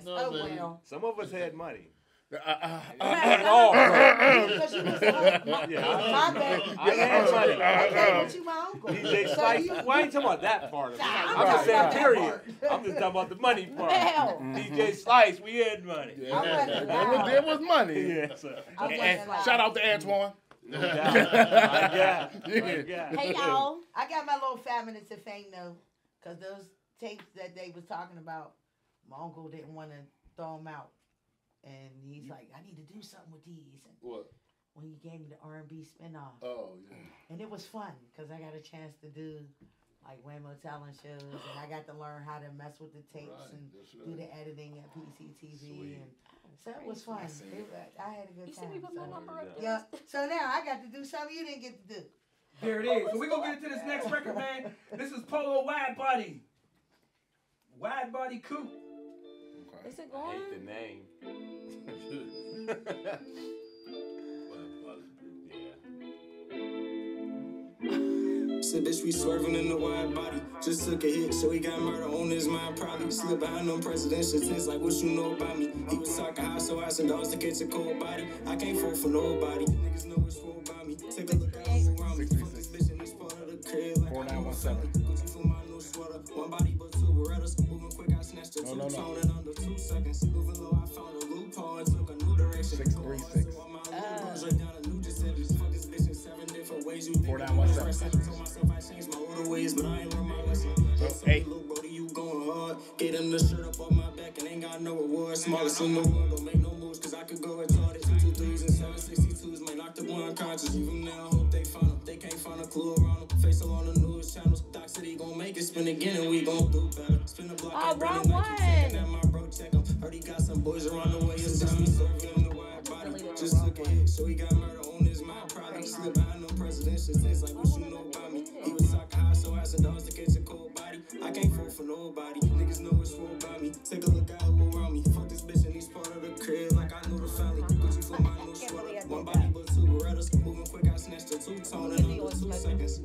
No, Oh man. well. Some of us had money. Not all. Because you was the host. My bad. I had money. I can't put you my uncle. DJ Slice. Well, I ain't talking about that part of it. I'm just saying, period. I'm just talking about the money part. DJ Slice, we had money. There was money. Yeah, so. And shout out to Antoine. No doubt. My God. Hey, y'all. I got my little 5 minutes of fame though, because those tapes that they was talking about, my uncle didn't want to throw them out. And he's like, I need to do something with these. And What? when you gave me the R&B spinoff. Oh, yeah. And it was fun because I got a chance to do like Waymo talent shows, and I got to learn how to mess with the tapes and do the editing at PCTV. And so it was fun. I had a good time. Yeah. So now I got to do something you didn't get to do. There it is. So we're going to get into this next record, man. This is Polo Wide Body. Wide Body Coupe. Is it I going? hate the name. Said bitch, we swerving in the wide body. Just took a hit, so he got murder on his mind. Probably slip behind them presidential things like what you know about me. He was talking high, so I said dogs to catch a cold body. I can't fall for nobody. Niggas know what's wrong about me. Take a look at who around me. Fuck this bitch in this part of the crib. Like 4917. Gucci for my new sweater. One body but two Berettas. Moving quick, I snatched a two-tone in under 2 seconds. Moving low, I found a loophole and took a new direction. 636. Right down a new Giuseppe. Fuck this bitch in 7 different ways. You think 4917. told myself I changed my older ways, but I ain't learned my lesson. Hey. Little brody, you going hard. Get him the shirt up on my back and ain't got no reward. Smallest in the world, don't make no moves, cause I could go retarded. 223s and 762s, might knock the one unconscious. Even now, I hope they find him. They can't find a clue around him. Face on the news channels. Doc City gon' make it spin again and we gon' do better. Spin the block and wrong Brandon, one. I keep taking that, my bro, check him. Heard he got some boys around the way. It's just me serving in the wide body. Just took a hit, so he got murder on his mind. Probably slip behind them presidential things like what you know about me. He was talking high, so I said dogs to catch a cold body. I can't fall for nobody. Niggas know what's wrong about me. Take a look at who around me. Fuck this bitch in each part of the crib like I knew the family. Gucci for my new sweater. One body but two Berettas. Moving quick, I snatched a two-tone in under 2 seconds.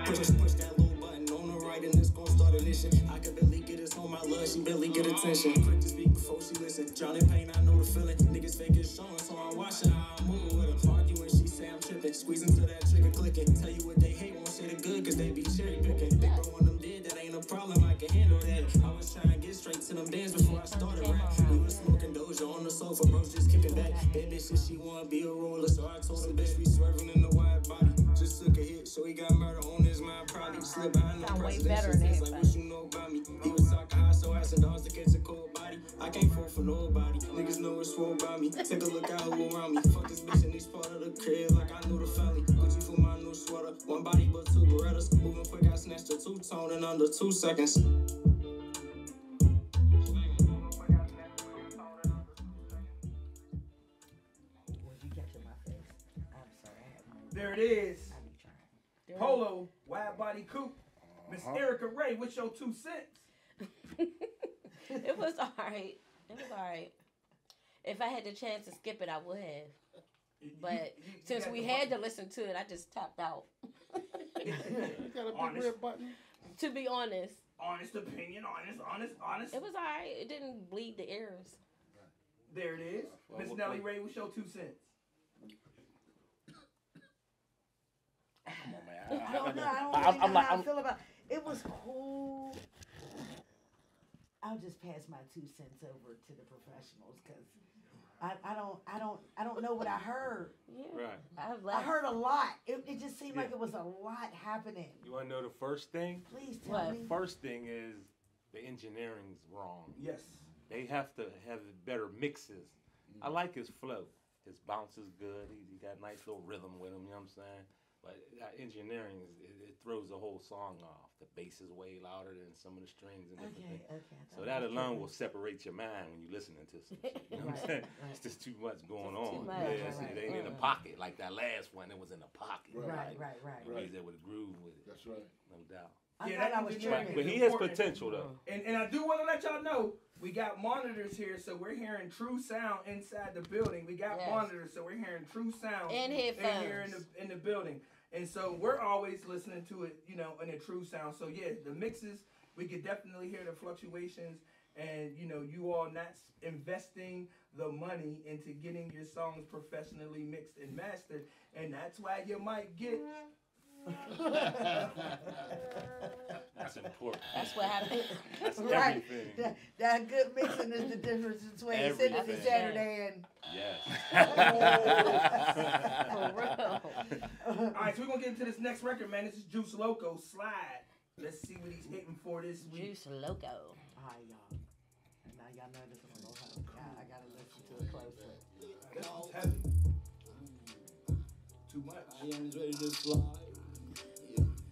Push that little button on the right and it's gon' start ignition. I can barely get this on my love, she barely get attention. Quick to speak before she listen. Drowning pain, I know the feeling. Niggas fake it showing, so I'm watching how I move with them. Arguing, she say I'm tripping. Squeezing to that trigger clicking. Tell you what they hate, won't say the good, cause they be cherry picking. Big bro when them dead, that ain't a problem, I can handle that. I was trying to get straight to them bands before I started rap. We was smoking Doja on the sofa, bros just kicking back. Bad bitch said she wanna be a roller, so I told her bitch we swerving in the wide body. Just took a hit, so he got murder on his mind. Probably slip behind the presidential things like what you know about me. He was talking high, so I said dogs to catch a cold body. I can't fall for nobody. Niggas know what's wrong about me. Take a look at who around me. Fuck this bitch in each part of the crib like I knew the family. Gucci for my new sweater. One body but two Berettas. Moving quick, I snatched a two-tone in under 2 seconds. There it is. Polo, Wide Body Coupe. Miss ERICKA Ray, what's your 2 cents? It was alright. It was alright. If I had the chance to skip it, I would have. But since we had to listen to it, I just tapped out. You got a big red button? To be honest. Honest opinion, honest. It was alright. It didn't bleed the ears. There it is. Miss Nelly Ray, what's your 2 cents? Come on, man. I don't know. I don't know how I feel about it. It was cool. I'll just pass my 2 cents over to the professionals because I don't know what I heard. Yeah. Right. I heard a lot. It just seemed like it was a lot happening. You want to know the first thing? Please tell me. First thing is the engineering's wrong. Yes. They have to have better mixes. I like his flow. His bounce is good. He got a nice little rhythm with him, you know what I'm saying? But engineering, it throws the whole song off. The bass is way louder than some of the strings and different things. So that alone will separate your mind when you're listening to some shit. You know what I'm saying? It's just too much going on. It ain't in the pocket. Like that last one, it was in the pocket. Right. He's there with a groove with it. That's right. No doubt. I thought I was tripping. But he has potential though. And I do want to let y'all know, we got monitors here, so we're hearing true sound inside the building. We got monitors, so we're hearing true sound and headphones here in the building. And so we're always listening to it, you know, in a true sound. So yeah, the mixes, we could definitely hear the fluctuations, and you know, you all not investing the money into getting your songs professionally mixed and mastered, and that's why you might get. That's important. That's what happened. That's Right. everything. That good mixing is the difference between sitting on Saturday and. Yes. For real. All right, so we're gonna get into this next record, man. This is Juice Loco, Slide. Let's see what he's hitting for this week. Juice Loco. All right, y'all. Now y'all know this one. I gotta listen to it closer. This one's heavy. Too much. I am ready to slide.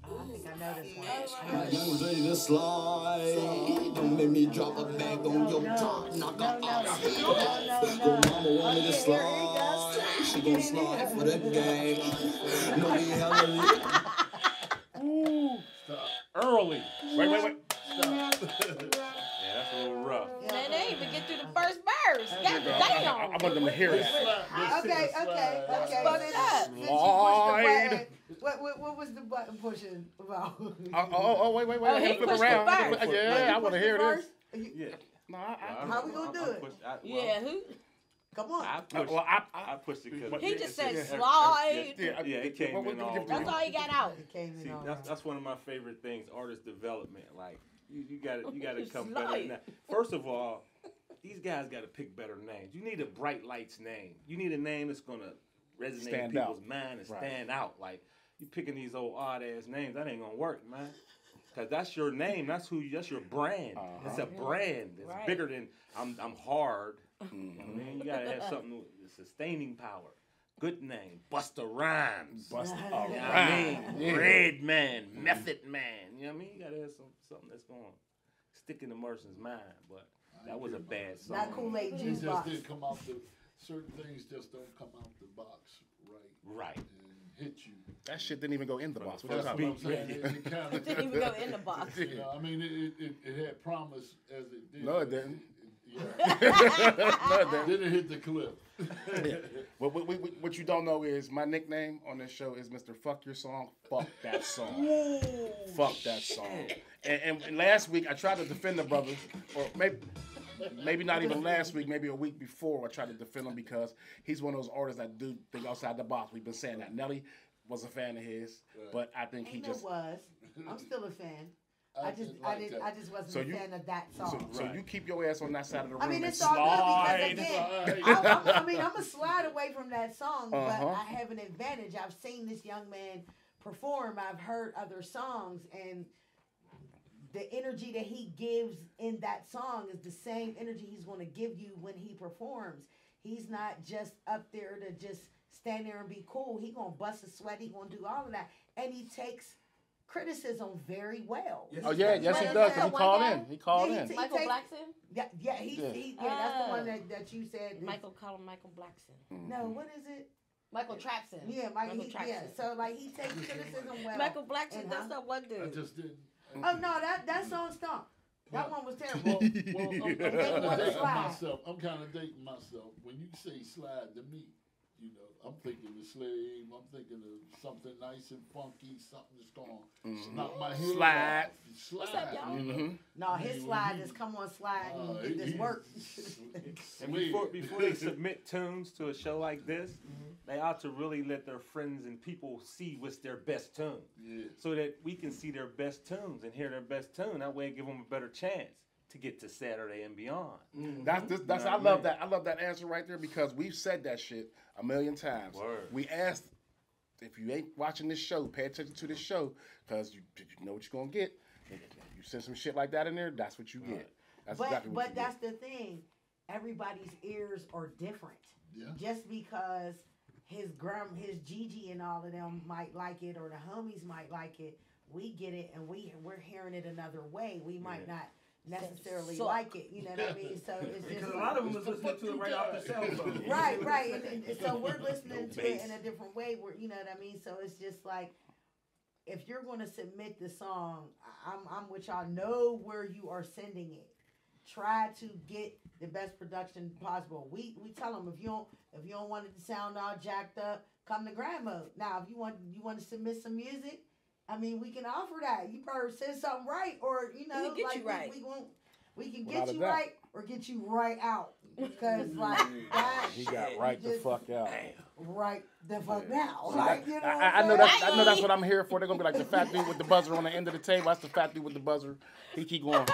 I think I know this one. I am ready to slide. Don't make me drop a bag on your top. Knock her out. Go mama want me to slide. She gon' slide for the game. No, we have a Ooh. Early. Wait. Stop. Yeah, that's a little rough. Man, they didn't even get through the first verse. God damn. I want them to hear that. Okay. Spun it up. Since you pushed the button, what was the button pushing about? Wait. Oh, I he gotta flip pushed around. the verse. Yeah, I want to hear this. Yeah. No, How we gonna do it? Yeah, who? Come on. I pushed it because He just said slide. Yeah, it came in all. That's all he got out. It came in See, all that's one of my favorite things, artist development. Like you gotta come Slide. better than that. First of all, these guys gotta pick better names. You need a Bright Lights name. You need a name that's gonna resonate in Stand people's out. mind and Right. stand out. Like you picking these old odd ass names, that ain't gonna work, man. Cause that's your name. That's your brand. It's a brand. It's Right. bigger than I'm hard. I mean, you gotta have something with sustaining power. Good name, Busta Rhymes. Busta You know what I Rhymes. mean? Red Man, Method Man. You know what I mean? You gotta have something that's going to stick in the person's mind. But that was a bad song. Not Kool-Aid It juice just box. didn't come out certain things just don't come out the box Right. and hit you. That shit didn't even go in the box. What you That's talking what I'm about? saying. It kinda, It didn't even go in the box. you know, I mean, it had promise as it did. No, it didn't. Yeah. Didn't hit the clip. What you don't know is my nickname on this show is Mr. Fuck Your Song, Fuck That Song. Fuck that song. And last week I tried to defend the brothers, or maybe not even last week, maybe a week before I tried to defend him because he's one of those artists that do think outside the box. We've been saying that. Nelly was a fan of his, but I think he just was. I'm still a fan. I just wasn't So a you- fan of that song. So you keep your ass on that side of the room I mean, and it's all slide. good because again, I'm a slide away from that song, but Uh-huh. I have an advantage. I've seen this young man perform. I've heard other songs, and the energy that he gives in that song is the same energy he's going to give you when he performs. He's not just up there to just stand there and be cool. He gonna bust a sweat. He gonna do all of that, and he takes criticism very well. Oh yeah, yes he does. 'Cause he called in. He called Yeah, in. he Michael takes- Blackson? Yeah, that's the one that you said. Michael, call him Michael Blackson. No, what is it? Michael Trapson. Yeah, Michael yeah. Trapson. So like he takes criticism well. Michael Blackson, And that's not one I dude. just didn't. Oh no, that song stunk. That one was terrible. Well, I'm They kind wanna of dating slide. myself. I'm kind of dating myself. When you say slide to me, you know, I'm thinking of Slave. I'm thinking of something nice and funky, something that's gonna knock my head Slide. off. Slide. What's up, y'all? You know? Mm-hmm. No, his slide is come on slide and get this work. And before they submit tunes to a show like this, they ought to really let their friends and people see what's their best tune. Yeah. So that we can see their best tunes and hear their best tune. That way give them a better chance to get to Saturday and beyond. That's I love that. I love that answer right there because we've said that shit a million times. Word. We asked if you ain't watching this show, pay attention to this show because you know what you're gonna get. You send some shit like that in there, that's what you get. That's exactly what you That's the thing. Everybody's ears are different. Yeah. Just because his Gigi and all of them might like it or the homies might like it, we get it and we're hearing it another way. We might not necessarily like it. You know what I mean? So it's just Because a lot of them was listening to it right off the cell phone. right. And so we're listening to it in a different way. You know what I mean? So it's just like if you're going to submit the song, I'm with y'all. Know where you are sending it. Try to get the best production possible. We tell them if you don't want it to sound all jacked up, come to Grand Mode. Now, if you want to submit some music, I mean, we can offer that. You better send something right, or you know, we can get you right. We can get you right or get you right out. Because like that, he got right the fuck out. Right the fuck out. Like, you know I know that's what I'm here for. They're gonna be like the fat dude with the buzzer on the end of the table. That's the fat dude with the buzzer. He keep going.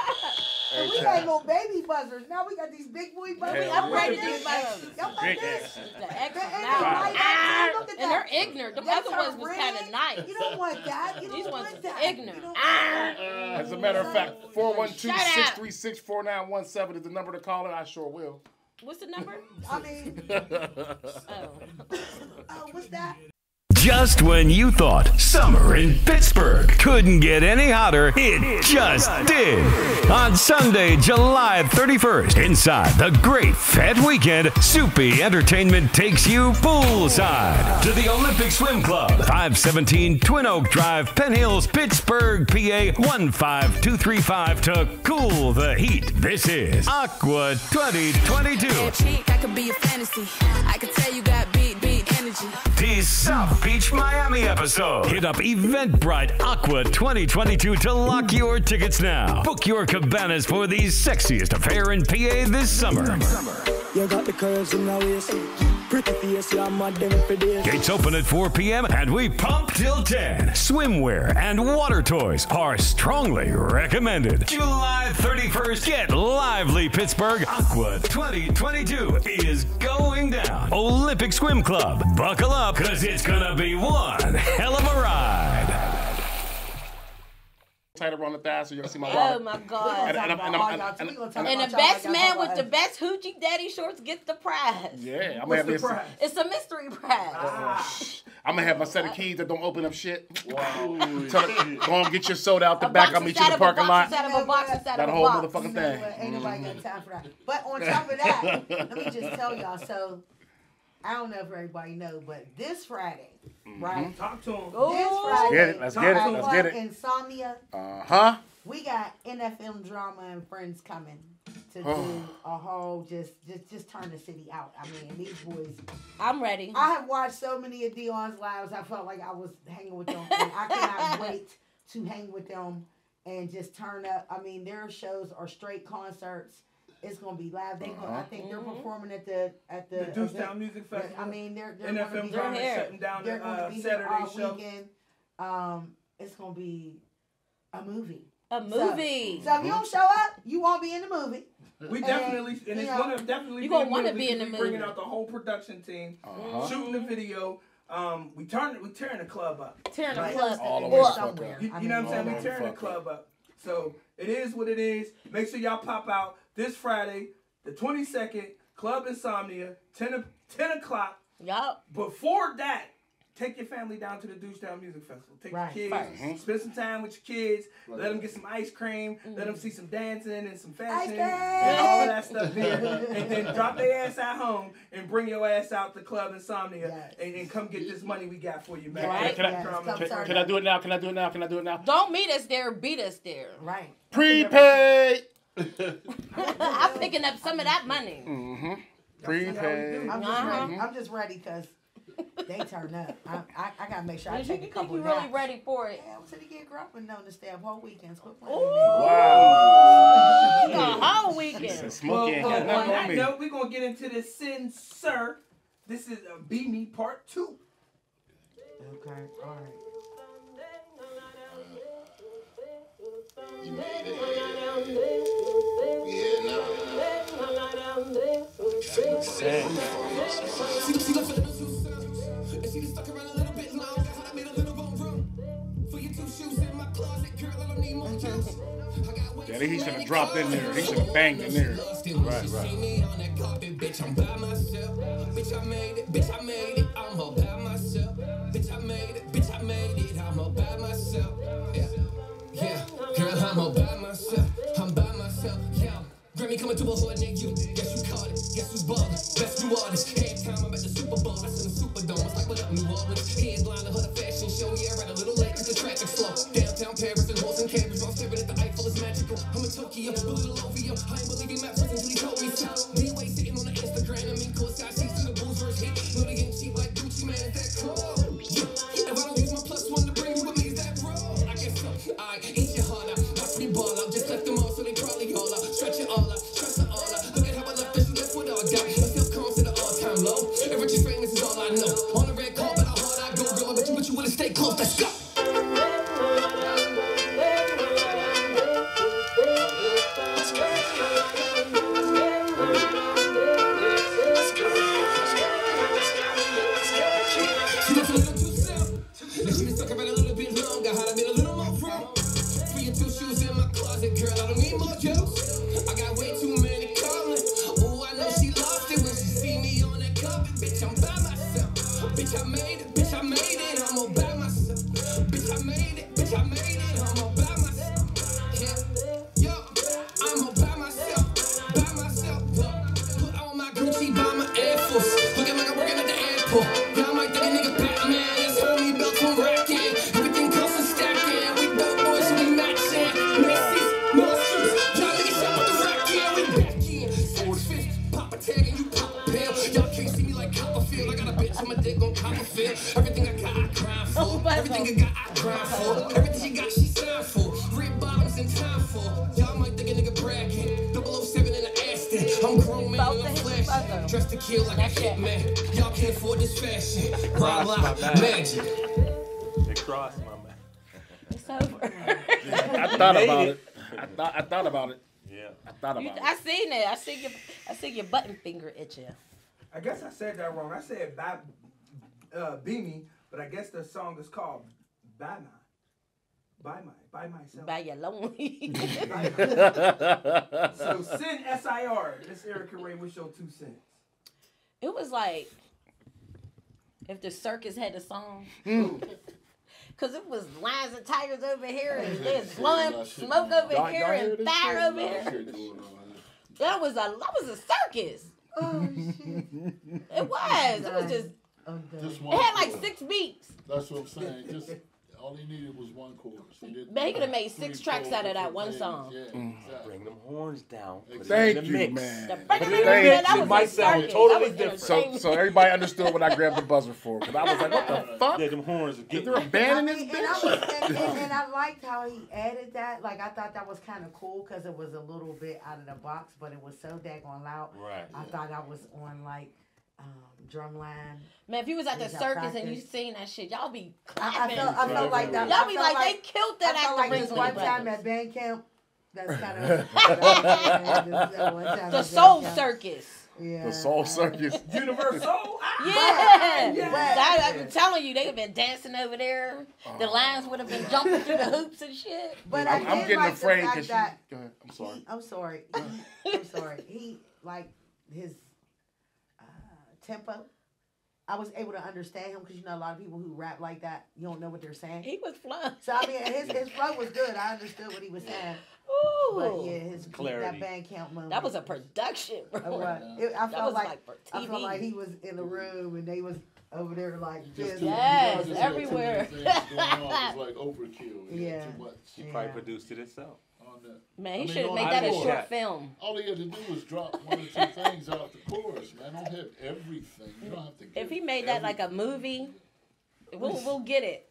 We got no baby buzzers. Now we got these big boy buzzers. We upgraded these buzzers. Y'all like this? The extra now. And they're ignorant. The other ones was kind of nice. You don't want that. You These don't ones want that. ignorant. As a matter of fact, 412-636-4917 is the number to call it. I sure will. What's the number? I mean, what's that? Just when you thought summer in Pittsburgh couldn't get any hotter, it just did. On Sunday, July 31st, inside the Great Fat Weekend, Soupy Entertainment takes you poolside to the Olympic Swim Club, 517 Twin Oak Drive, Penn Hills, Pittsburgh, PA 15235 to cool the heat. This is Aqua 2022. I could be a fantasy. I could tell you got beat energy. The South Beach, Miami episode. Hit up Eventbrite Aqua 2022 to lock your tickets now. Book your cabanas for the sexiest affair in PA this summer. You got the curves in the waist. Pretty face, you're mad them for this. Gates open at 4 p.m. and we pump till 10. Swimwear and water toys are strongly recommended. July 31st, get lively, Pittsburgh. Aqua 2022 is going down. Olympic Swim Club. Buckle up, because it's going to be one hell of a ride. Tight around the thigh so you can see my wallet. Oh my God. And the best man with the best hoochie daddy shorts gets the prize. Yeah, I'm gonna have this. It's a mystery prize. I'm gonna have my set of keys that don't open up shit. Wow. Go on, get your soda out the back. I'll meet you in the parking lot. That whole motherfucking thing. Ain't nobody got time for that. But on top of that, let me just tell y'all. So I don't know if everybody know, but this Friday, right? Talk to him. This Friday, Let's get it. Insomnia. Uh-huh. We got NFL Drama and Friends coming to do a whole just turn the city out. I mean, these boys. I'm ready. I have watched so many of Dion's lives. I felt like I was hanging with them, and I cannot wait to hang with them and just turn up. I mean, their shows are straight concerts. It's gonna be live. I think they're performing at the Deucetown Music Festival. I mean, they're NFL Drama shutting down the Saturday show. Weekend. It's gonna be a movie. A movie. So if you don't show up, you won't be in the movie. We definitely, and it's gonna definitely. You gonna want to be in the movie. Bringing out the whole production team, shooting the video. We tearing the club up. Tearing the club up. Somewhere. You know what I'm saying? We tearing the club up. So it is what it is. Make sure y'all pop out this Friday, the 22nd, Club Insomnia, 10 o'clock. Yup. Before that, take your family down to the Deucetown Music Festival. Take your kids, spend some time with your kids, let them get some ice cream, let them see some dancing and some fashion and all of that stuff there. And then drop their ass at home and bring your ass out to Club Insomnia and come get this money we got for you, man. Right. Can I do it now? Can I do it now? Can I do it now? Don't meet us there, beat us there. Right. Prepaid. I'm picking up some of that money. Mm-hmm. Prepaid. I'm just ready because they turn up. I gotta make sure I take a couple of really ready for it. Yeah, I'm sitting here grumping on the staff whole weekend. Wow. The whole weekend. Smokey ain't got nothing on me. No, we're gonna get into the Sin Sir. This is Be Me Part 2. Okay, all right. You made it. We here now. Yeah, he should have dropped in there. He should have banged in there. Right. Bitch, I'm by myself. Bitch, I made it. Bitch, I made it. I'm all by myself. Bitch, I made it. Bitch, I made it. I'm all by myself. Yeah, girl, I'm all by myself. I'm by myself. Yeah. Grammy coming to a hood, nigga. You guess who caught it? Guess who's ballin'? Best new artist. Every time I'm at the Super Bowl, that's in the Superdome. It's like what up, New Orleans. Headline of the fashion show. Yeah, right a little late 'cause the traffic Tokyo. A little Ovio, I ain't believing my friends until he told me so. Anyway, sitting on the Instagram, I mean, cool side seats to the booze verse hit. Know they getting cheap like Gucci, man, is that cool? Yeah. If I don't use my +1 to bring you with me, is that wrong? I guess so. I eat your heart out, watch me ball out. Just left them all, so they probably all out. Stretch it all out, trust it all out. Look at how I left this, left with all got. Myself calm to the all-time low. And rich and famous is all I know. On the red carpet, how hard I go, girl. I bet you would've stayed close. Let's go. Everything I got, I grind for. Everything I got, I grind for. Everything she got, she signed for. Red bottoms in time for. Y'all might think a nigga bragging. 007 in the Aston. I'm grown man and I'm flashing. Dressed to kill like a hitman. Y'all can't afford this fashion. Ride like magic. They crossed my mind. It's over. I thought about it. I thought about it. Yeah. I thought about it. I seen it. I see your button finger itching. I guess I said that wrong. I said Beanie, but I guess the song is called By Myself. By your lonely. So send SIR. Miss Ericka Ray, what's your 2 cents? It was like if the circus had a song. Cause it was lions and tigers over here, and there's blowing smoke over here, and fire over here. That was a circus. Oh shit! It was just. It had like 6 beats. That's what I'm saying. Just all he needed was one chorus. But he could have made 6 tracks out of that one song. Yeah, exactly. Bring them horns down. Thank you, man. It might sound totally different. So everybody understood what I grabbed the buzzer for. Because I was like, what the fuck? Yeah, them horns are getting. Is there a band in this bitch? And I liked how he added that. Like, I thought that was kind of cool because it was a little bit out of the box, but it was so daggone loud. Right. I thought I was on, like, drumline. Man, if you was at the circus and you seen that shit, y'all be I clapping. felt like that. Y'all be like, they killed that I felt actor. like this one time at band camp. That's kind of the Soul Circus. Yeah. The Soul Circus. Universal. Yeah. I'm telling you, they have been dancing over there. The lions would have been jumping through the hoops and shit. But I'm getting like afraid because go ahead. I'm sorry. I'm sorry. He like his tempo. I was able to understand him because you know a lot of people who rap like that, you don't know what they're saying. He was flowing. So I mean, his flow was good. I understood what he was saying. Ooh. But yeah, his clarity. That band camp moment. That was a production, bro. I felt like for TV. I felt like he was in the room and they was over there like this. Yes, everywhere. It was like overkill. Yeah. Too much. She probably produced it herself. Man, he should have made that a short film. All he had to do was drop 1 or 2 things out the chorus, man. Don't have everything. You don't have to. If he made that like a movie, we'll get it.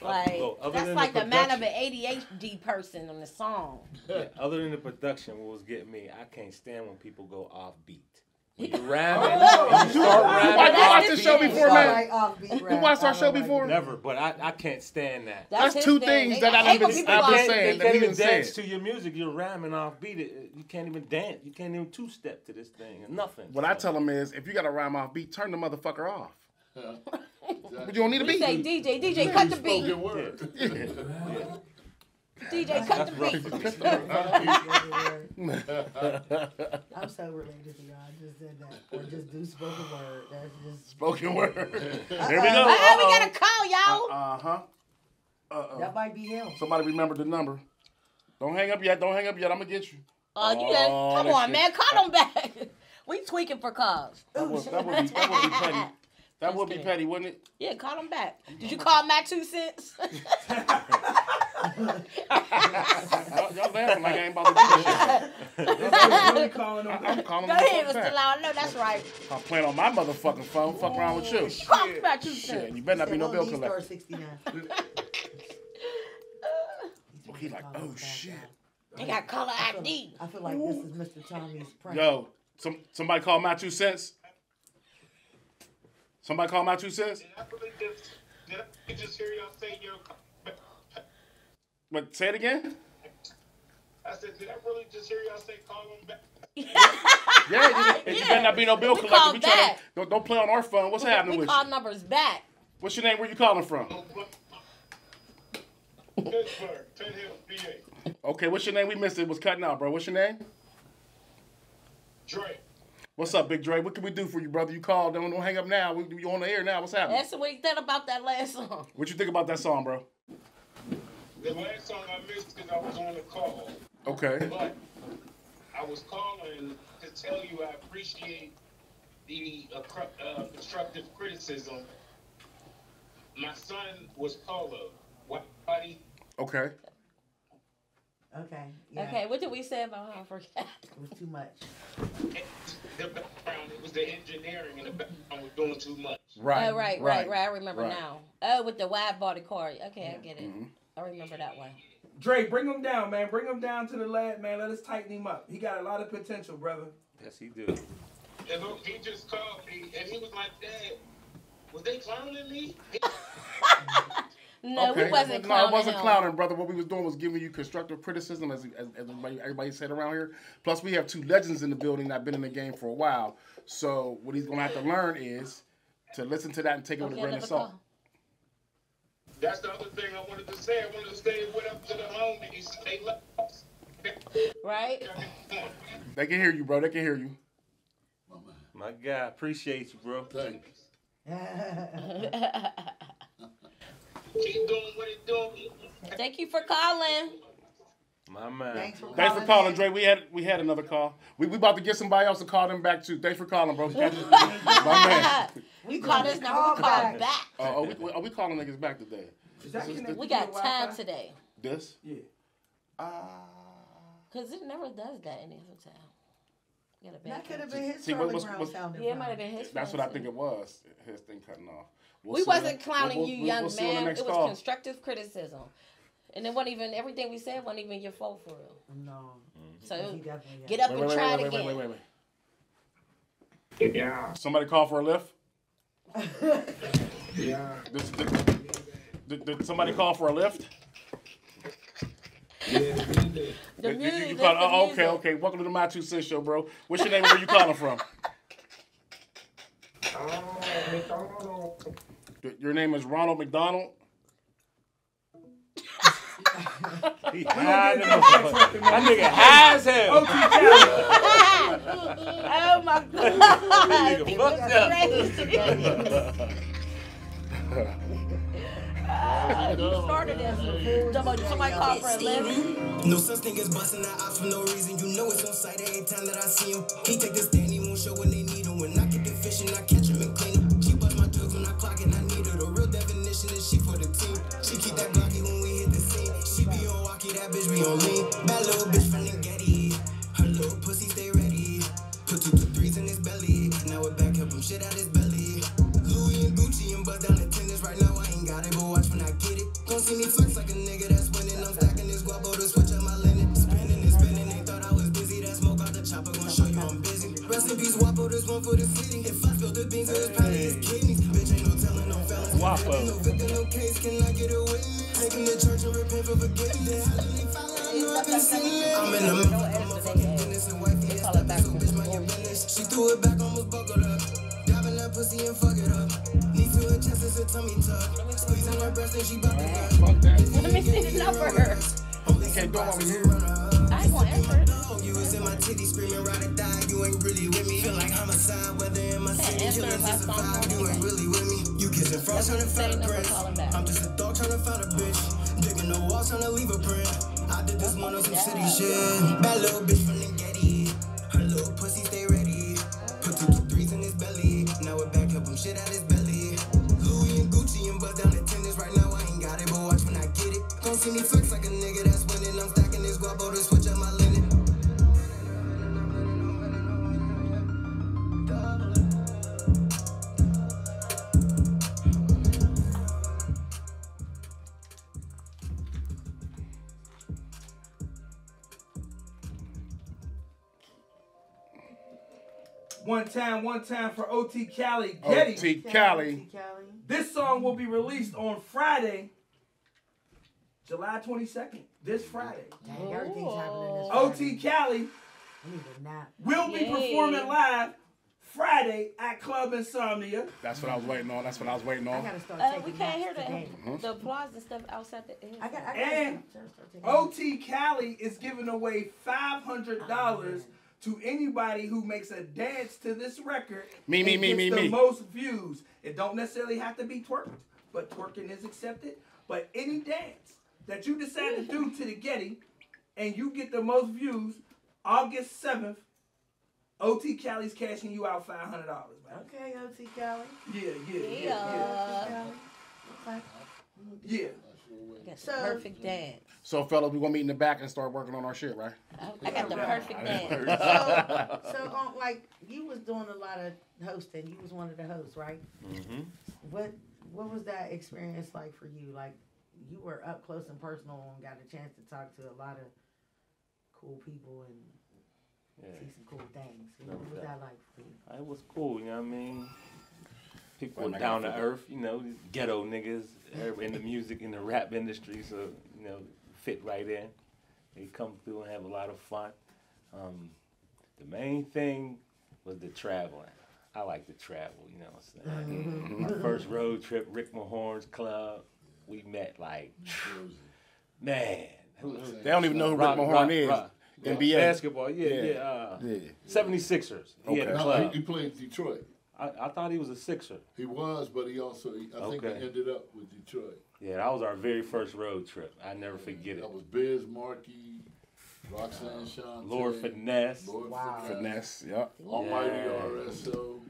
Like that's like the man of an ADHD person on the song. Yeah, other than the production, what was getting me, I can't stand when people go off beat. You ramming, you start ramming. You watched the show before, man? You watched our show before? Never, but I can't stand that. That's 2 things that I've been saying that he didn't say. To your music, you're ramming off beat. You can't even dance. You can't even 2-step to this thing. Nothing. What I tell them is, if you got to rhyme off beat, turn the motherfucker off. But you don't need a beat. Say DJ, cut the beat. DJ, cut the beat. I'm so related to y'all. I just said that. Or just do spoken word. That's just spoken word. Here we go. We got a call, y'all. That might be him. Somebody remember the number. Don't hang up yet. I'm gonna get you. Come on, man. Call them back. We tweaking for calls. That would be petty. That would be petty, wouldn't it? Yeah, call them back. Did you call MY2CENTZ? Y'all laughing like I ain't about to do this shit. I'm calling Go ahead, Mr. Law. No, that's right. I'm playing on my motherfucking phone. Fuck around with you. Talk about you, Shit, you better not be no bill collector. 69. He like, oh shit. They got color ID. I feel like this is Mr. Tommy's prank. Yo, somebody call MY2CENTZ. Somebody call MY2CENTZ. Did I just hear y'all say your? What? Say it again. I said, did I really just hear y'all say call them back? Yeah, you better not be no bill collector. We trying to, don't play on our phone. What's happening with you? We call numbers back. What's your name? Where you calling from? Pittsburgh, Penn Hill, PA. Okay, what's your name? We missed it. It was cutting out, bro. What's your name? Dre. What's up, Big Dre? What can we do for you, brother? You called. Don't hang up now. You on the air now. What's happening? That's what you think about that last song. What you think about that song, bro? The last song I missed because I was on the call. Okay. But I was calling to tell you I appreciate the constructive criticism. My son was colored. Whitey. Okay. Okay. Yeah. Okay, what did we say about her? I forgot. It was too much. The background, it was the engineering in the background was doing too much. Right. Oh, right. I remember now. Oh, with the wide body car. Okay, I get it. I remember that one. Dre, bring him down, man. Bring him down to the lab, man. Let us tighten him up. He got a lot of potential, brother. Yes, he do. And look, he just called me, and he was like, Dad, was they clowning me? No, okay. we wasn't clowning. No, it wasn't clowning, brother. What we was doing was giving you constructive criticism, as everybody said around here. Plus, we have two legends in the building that have been in the game for a while. So what he's going to have to learn is to listen to that and take it with a grain of salt. That's the other thing I wanted to say. I wanted to say what up to the homies. They love us. Right? They can hear you, bro. They can hear you. My guy, appreciate you, bro. Thanks. Keep doing what it's doing. Thank you for calling. My man. Thanks for calling, Dre. We had another call. We about to get somebody else to call them back too. Thanks for calling, bro. My man. We call this number. We call back. Are we calling niggas back today? We got time today. This? Yeah. Cause it never does that in the hotel. That could have been his Charlie Brown sounding. Yeah, it might have been his. That's what I think it was. His thing cutting off. We wasn't clowning you, young man. It was call. constructive criticism. And it wasn't even, everything we said wasn't even your fault for real. No. So get up and try it again. Wait. Yeah. Somebody call for a lift? Yeah. Did somebody call for a lift? Yeah, we did. The music. You call, okay. Welcome to the MY2CENTZ show, bro. What's your name and where you calling from? McDonald. Your name is Ronald McDonald? He high as that nigga high as hell. Oh my God. Nigga fucked up. Started as somebody called for a lift. No such thing as busting that ops for no reason. You know it's on sight every time that I see him. He take the stand, he won't show when they need him. When I get the fish and I catch him and clean him. She bust my drugs when I clock and I need her. The real definition is she for the team. She keep that Glocky when we hit the scene. She be on walkie, that bitch be on lean. Bad little bitch from the Getty. Her little pussy stay ready. Put 2 to 3s in his belly. Now it back, help him shit out his belly. Louis and Gucci and bust down the tennis. Right now I ain't got it, but watch when I get it. Don't see me flex like a nigga that's winning. I'm stacking this guapo to switch up my linen. Spinning and spinning, they thought I was busy. That smoke out the chopper gon' show you I'm busy. Rest in peace, Wapo, this one for the city. If I spill the beans, it was probably his kidneys. Bitch, ain't no telling, no fellas. Wapo. No victim, no case, can I get away? Taking the church and repent for forgiveness. I'm in the motherfucking business and wifey and stuff. So bitch, mind your business. She threw it back, almost buckled up. Diving that pussy and fuck it up. Need to her chest, it's a tummy tuck. Squeezing her breast and she bout to Fuck that. Let me see the number. Only can't go over here. I ain't gonna answer it. You was in my titty screaming, ride or die. You ain't really with me. Feel like homicide, whether in my city, killing to survive. You ain't really with me. You kissing frogs trying to find a prince. I'm just a dog trying to find a bitch. Digging the walls trying to leave a print. I did this one on some city shit. Bad little bitch from the Getty. Her little pussy stay ready. Put 2 to 3s in his belly. Now it back, help him shit out his belly. Louis and Gucci and bust down the tennis. Right now I ain't got it, but watch when I get it. Don't see me flex like a One time for OT Cali. Getty. OT Cali. This song will be released on Friday, July 22nd. This Friday. Dang, everything's happening this OT Cali will be Yay. performing live Friday at Club Insomnia. That's what I was waiting on. That's what I was waiting I on. gotta start taking We can't hear today. the applause and stuff outside the. I gotta And start taking OT Cali is giving away $500 to anybody who makes a dance to this record. Me, and gets the most views. It don't necessarily have to be twerked, but twerking is accepted. But any dance that you decide to do to the Getty and you get the most views, August 7th, OT Cali's cashing you out $500, man. Okay, OT Cali. Yeah. Yeah. So, perfect dance. So, fellas, we're gonna meet in the back and start working on our shit, right? I got the perfect dance. So, like, you was doing a lot of hosting. You was one of the hosts, right? Mm-hmm. What was that experience like for you? Like, you were up close and personal and got a chance to talk to a lot of cool people and see some cool things. What was that like for you? It was cool, you know what I mean? People were down to earth, you know, these ghetto niggas in the music, in the rap industry, so, you know, fit right in. They come through and have a lot of fun. The main thing was the traveling. I like to travel, you know what I'm saying? My first road trip, Rick Mahorn's club, we met like, man. They don't even know who Rick Mahorn is. NBA. Basketball, yeah. 76ers. He had a club. He played Detroit. I thought he was a Sixer. He was, but he also, I think he ended up with Detroit. Yeah, that was our very first road trip. I never forget it. That was Biz Markie, Roxanne Shante, Lord Finesse. Finesse, yep. Almighty RSO.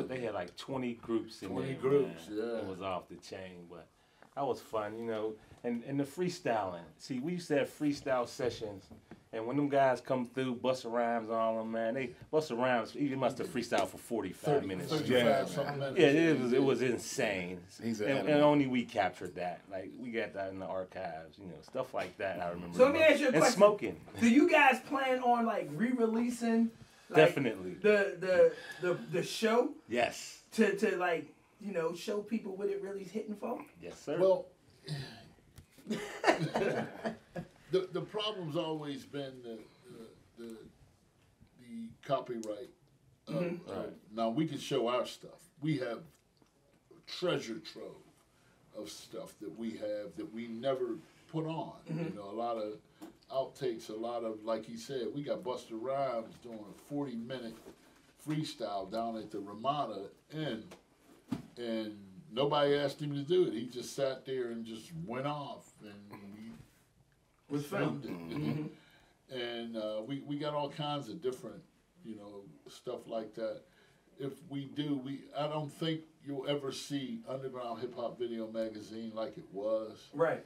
They had like 20 groups in 20 there. groups, man. yeah. It was off the chain, but that was fun, you know. And the freestyling. See, we used to have freestyle sessions, and when them guys come through, Busta Rhymes on them, man, Busta Rhymes, he must have freestyled for 45 minutes. It was insane. And only we captured that. Like, we got that in the archives, you know, stuff like that. I remember. So let me ask you a question. And smoking. Do you guys plan on like re-releasing? Like, definitely. The show? Yes. To like, you know, show people what it really is hitting for? Yes, sir. Well, the problem's always been the copyright. Now we can show our stuff. We have a treasure trove of stuff that we have that we never put on. You know, a lot of outtakes, a lot of, like he said, we got Busta Rhymes doing a 40-minute freestyle down at the Ramada Inn, and nobody asked him to do it. He just sat there and just went off, and we filmed it. And we got all kinds of different, you know, stuff like that. If we do, I don't think you'll ever see Underground Hip Hop Video Magazine like it was. Right.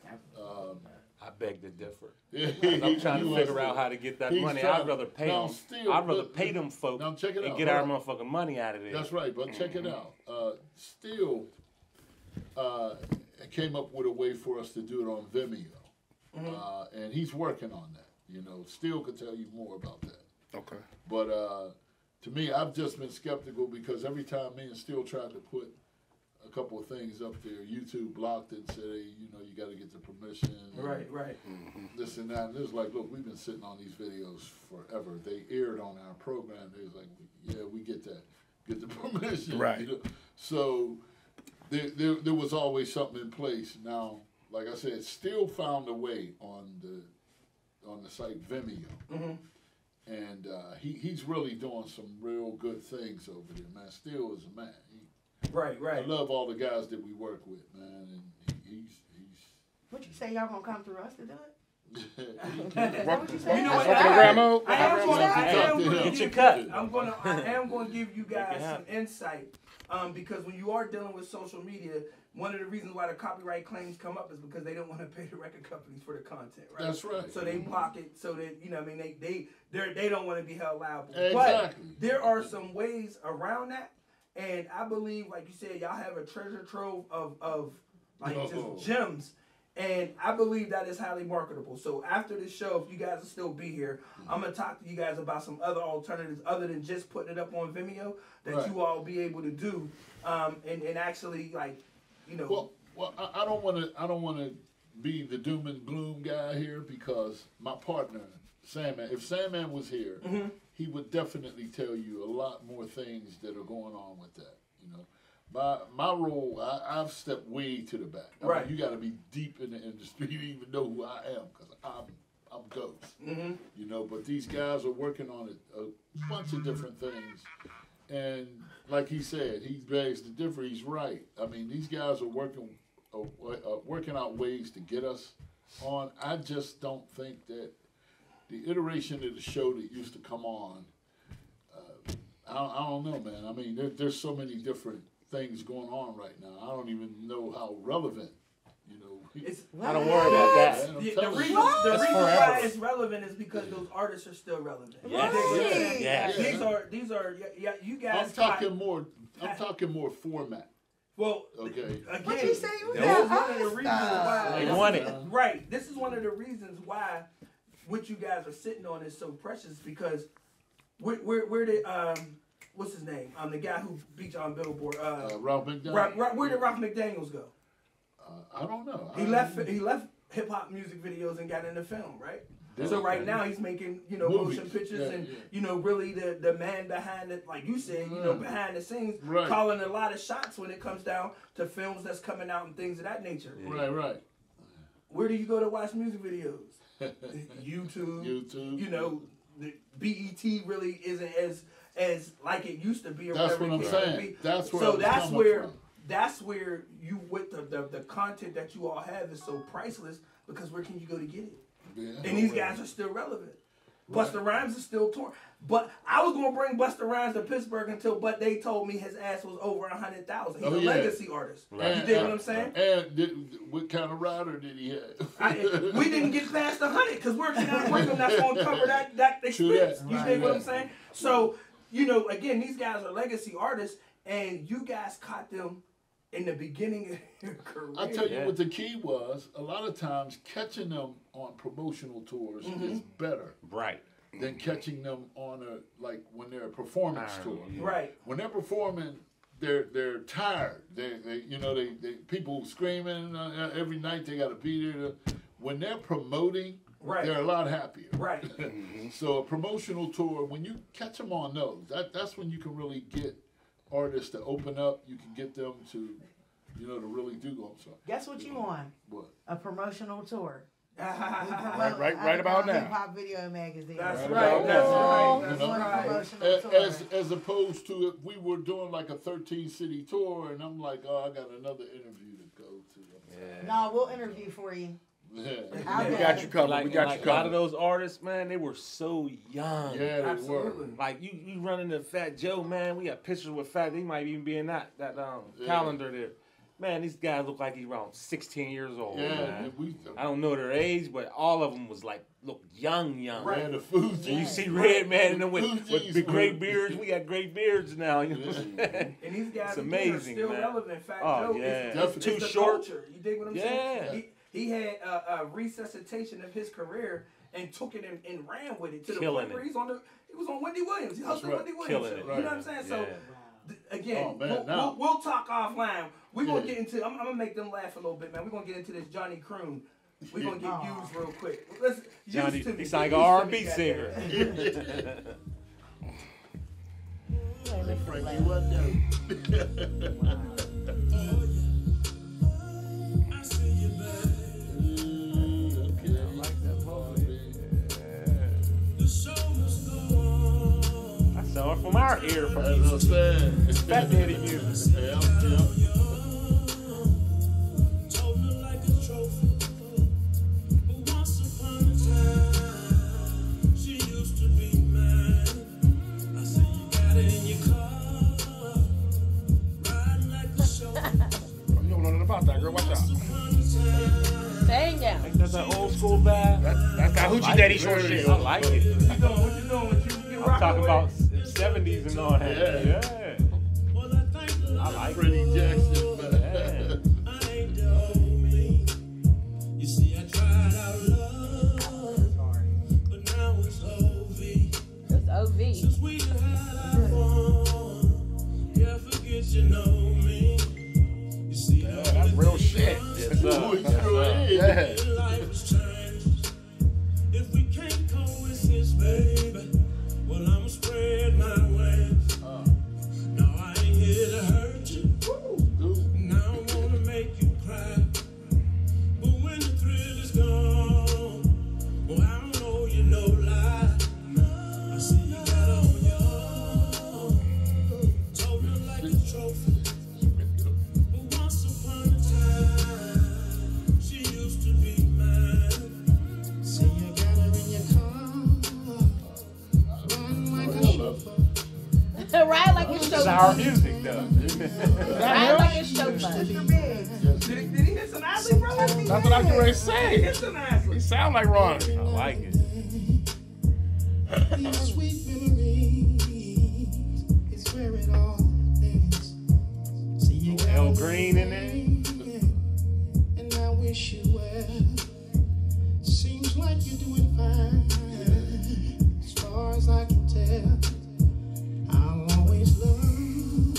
I beg to differ. I'm trying to figure out how to get that money. I'd rather pay them. I'd rather pay them folks and get our motherfucking money out of it. That's right, but check it out. Still came up with a way for us to do it on Vimeo. And he's working on that. You know, Steele could tell you more about that. Okay. But to me, I've just been skeptical because every time me and Steele tried to put a couple of things up there, YouTube blocked it and said, hey, you know, you got to get the permission. Right. This and that. And it was like, look, we've been sitting on these videos forever. They aired on our program. They was like, yeah, we get that. Get the permission. Right. You know? So there was always something in place. Now, like I said, Steele found a way on the site Vimeo. And he's really doing some real good things over there, man. Steele is a man. Right. I love all the guys that we work with, man, and he's. What you say? Y'all gonna come through us to do it? What you say? You know what? I am going to give you guys some insight, because when you are dealing with social media, one of the reasons why the copyright claims come up is because they don't want to pay the record companies for the content, right? That's right. So they block it so that, you know, I mean, they don't want to be held liable. Exactly. But there are some ways around that. And I believe, like you said, y'all have a treasure trove of like just gems. And I believe that is highly marketable. So after this show, if you guys will still be here, I'm going to talk to you guys about some other alternatives other than just putting it up on Vimeo that you all be able to do and actually, like, you know. Well, I don't want to be the doom and gloom guy here because my partner, Sandman, if Sandman was here, he would definitely tell you a lot more things that are going on with that, you know. My role, I've stepped way to the back. I mean, you got to be deep in the industry to even know who I am, because I'm Ghost. You know, but these guys are working on a bunch of different things, and like he said, he begs to differ. He's right. I mean, these guys are working out ways to get us on. I just don't think that the iteration of the show that used to come on. I don't know, man. I mean, there's so many different things going on right now. I don't even know how relevant, you know. I don't worry about that. The reason why it's relevant is because those artists are still relevant. Yeah. These are you guys. I'm talking more format. Well, okay. Again, what you say? This is one of the reasons why they want it. Right. This is one of the reasons why what you guys are sitting on is so precious, because where did what's his name? The guy who beat you on Billboard. Ralph McDaniels. Where did Ralph McDaniels go? I don't know. He left hip hop music videos and got into film, right? So right now he's making, you know, movies. motion pictures and you know, really the man behind it, like you said, you know, behind the scenes, right. calling a lot of shots when it comes down to films that's coming out and things of that nature. Right. Where do you go to watch music videos? YouTube. You know, the BET really isn't as like it used to be. Or that's what I'm saying. That's where. That's where you with the content that you all have is so priceless, because where can you go to get it? Yeah, and these guys are still relevant. Right. Busta Rhymes is still torn. But I was gonna bring Busta Rhymes to Pittsburgh but they told me his ass was over 100,000. He's a legacy artist. Right. You dig what I'm saying? And what kind of rider did he have? We didn't get past 100 because we're not working. That's gonna cover that expense. You dig what I'm saying? So, you know, again, these guys are legacy artists, and you guys caught them in the beginning of your career. I tell you what the key was. A lot of times catching them on promotional tours is better, than catching them on when they're a performance tour. Right. When they're performing, they're tired. They people screaming every night. They got to be there. When they're promoting, they're a lot happier. Right. So a promotional tour, when you catch them on those, that's when you can really get artists to open up. You can get them to, you know, to really do. I'm sorry. Guess what you on? What? A promotional tour. right about now. Hip Hop Video Magazine. That's right. That's right. As opposed to if we were doing like a 13-city tour, and I'm like, oh, I got another interview to go to. Yeah. No, we'll interview for you. Yeah. We got you covered. Like, we got you covered. A lot of those artists, man, they were so young. Yeah, they were. Like you run into Fat Joe, man. We got pictures with Fat. He might even be in that calendar there. Man, these guys look like he's around 16 years old. Yeah, man. I don't know their age, but all of them was look young. Right, the food. You see Redman with the great beards. We got great beards now. You know what I'm saying? And these guys it's amazing, are still man. relevant. Fat Joe is too the short. Culture. You dig what I'm saying? He had a resuscitation of his career and took it and ran with it to the point where he was on Wendy Williams. He hosted Wendy Williams. You know what I'm saying? So again, we'll talk offline. We're gonna get into. I'm gonna make them laugh a little bit, man. We're gonna get into this Johnny Croon. We're gonna get used real quick. Johnny, he's like an R&B singer. From our ear, from Fat Daddy music. You don't know nothing about that, girl. Watch out. Dang ya. Ain't that that old school vibe? That's that hoochie daddy short shit. I like it. What you doing? I'm talking about 70s and all that. Yeah. I like Freddie Jackson. So ride like a chauffeur. This is our music, though. Ride like a chauffeur. Did he hit some Isley, bro? That's what I was ready to say. He hit some Isley. He sound like Ronnie. I like it. Sweet memories is where it all ends. See you got L Green in there. and I wish you well. Seems like you're doing fine. As far as I can tell, I'll always love you.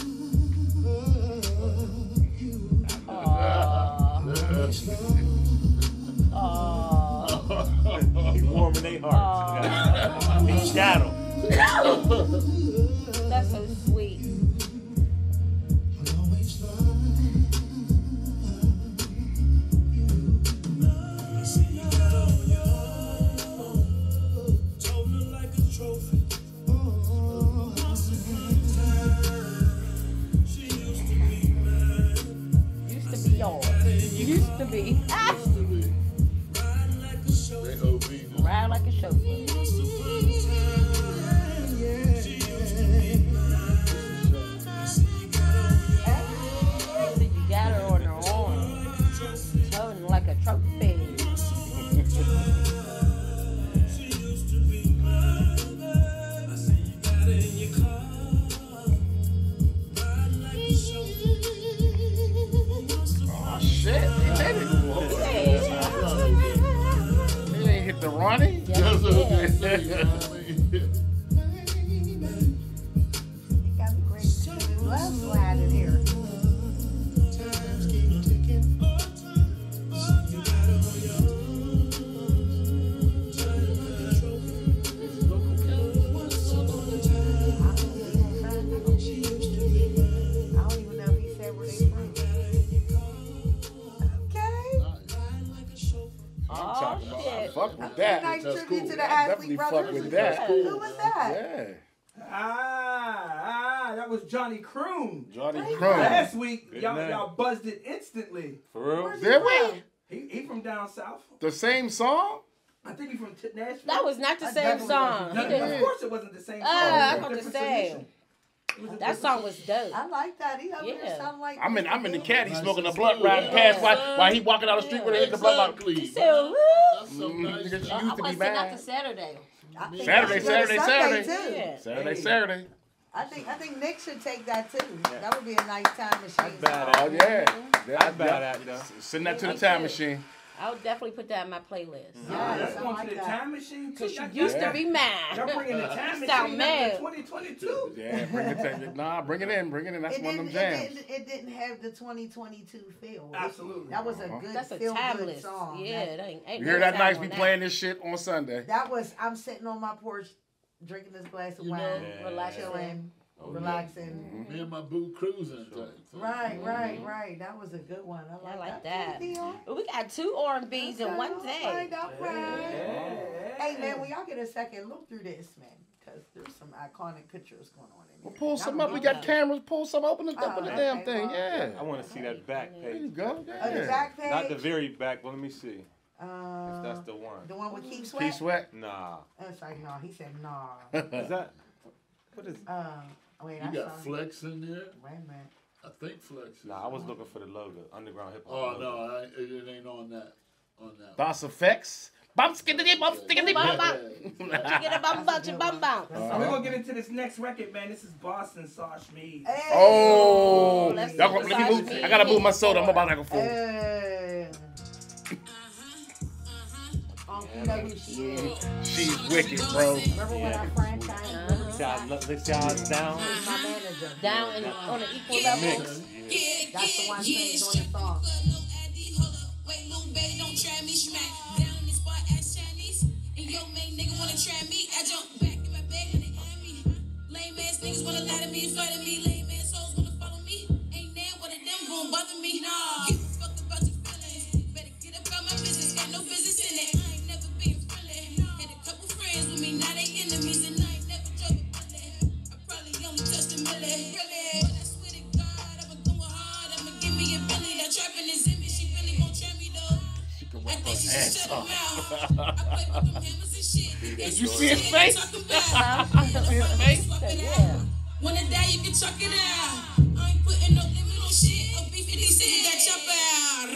Always love. He warming their hearts. He shadow. That's so sweet. I'll always love you. See you got on your own, toting like a trophy. Once upon a time, she used to be mine. Used to be yours. Used to be. Riding like a show. They OB. Ride like a chauffeur. Once upon a time, yeah, she used to be mine. See you got on So you got her on her arm. Holding like a trophy. she used to be mine. I see you got it in your car. Riding like a show. Oh, shit. He did it. He ain't hit the Ronnie. That's what they say, you know what I mean? Got me great. Love slide in here. Times keep ticking. See you got it on your own. Toting like a trophy. Once upon a time, she used to be mine. I don't even know if he said where they from. Okay. Riding like a chauffeur. I'm talking about. I shit. fuck with that. Nice That's tribute cool. to the I Ashley definitely brothers. fuck with that. Who was that? Yeah. That was Johnny Kroon. Johnny Kroon. Last week, Good y'all name. buzzed it instantly. For real? Where's he Did from? we? He from down south. The same song? I think he from Nashville. That was not the I same definitely song. No, He did- of course it wasn't the same song. I It was a thought the different same. submission. It was a That different song was submission. dope. I like that. He over there Yeah. sound like. I'm in the caddy Nice smoking a and blunt slow. riding Yeah. past while he walking down the street with it in the blunt. Exactly. He said, woo. That's so Mm, nice. nigga, she I used to want be to sing out mad. to Saturday. I think Saturday, he should go to Saturday. too. Yeah. Saturday. I think Nick should take that too. That would be a nice time machine. bad. Oh, yeah. I'd buy that, though. Send that to the Me time too. machine. I would definitely put that in my playlist. That's I going like to the that. time machine too. Because you Y'all- used Yeah. to be mad. Y'all bringing the time You sound machine mad. into 2022. Yeah, bring it in. That's one of them jams. It didn't have the 2022 feel. Absolutely. That was a good That's a feel good timeless. song. Yeah, it ain't You no hear that time nice? on We that. playing this shit on Sunday. That was. I'm sitting on my porch, drinking this glass of You wine, know, Relaxing. chilling, Oh, relaxing. Me and my boo cruising. Right. That was a good one. I like that. Too, Dion. But we got 2 R&B's in one Right, day. all right. Hey man, when y'all get a second, look through this, man, because there's some iconic pictures going on in Well, here. pull some up. We got cameras. Pull some. Open the Oh, damn okay, thing. well, Yeah. I want to see that back There you page. go. The Yeah. back page. Not the very back, but let me see. If that's the one. The one with Keep Sweat. Keep Sweat. Nah. It's like no. He said nah. Is that? What is? Wait, You I got saw. Flex in there? Wait a minute. I think Flex is. Nah, I was looking for the logo, Underground Hip Hop. Oh, logo. no, it ain't on that. On that. Boss Effects. Bump skiddity bump skiddity bump bump. Get a bum bunch of bum bum. So we're gonna get into this next record, man. This is Boston Sauce Mead. Oh, Let's y'all see let me the move. size I gotta meat. move my soda. I'm about to go full. You know who she is. She's wicked, bro. Remember when I franchised? Let y'all down. My manager. Down and on an equal level. Mix. That's the one singing on the song. Wait, little baby, don't try me, smack. Down in this spot, ass Chinese. And yo, main nigga wanna try me. I jump back in my bed when they had me. Lame ass niggas wanna lie to me, fight at me. Lame ass hoes wanna follow me. Ain't there one of them gon' bother me. Nah. Give a fuck about your feelings. Better get up out my business, got no business in it. I ain't never been friendly. Had a couple friends with me, now they enemies. And I ain't never drove a bullet. I probably only touched a milli. Really? But I swear to God, I'ma go hard. I'ma give me a Billy. That trapping is in me. She really gon' try me though. I think she should shut her mouth. I play with them hammers and shit. Did you see his face? Yeah. Wanna die you can chuck it out. I ain't putting no limit on shit. Oh, beef it, he said he got chop out.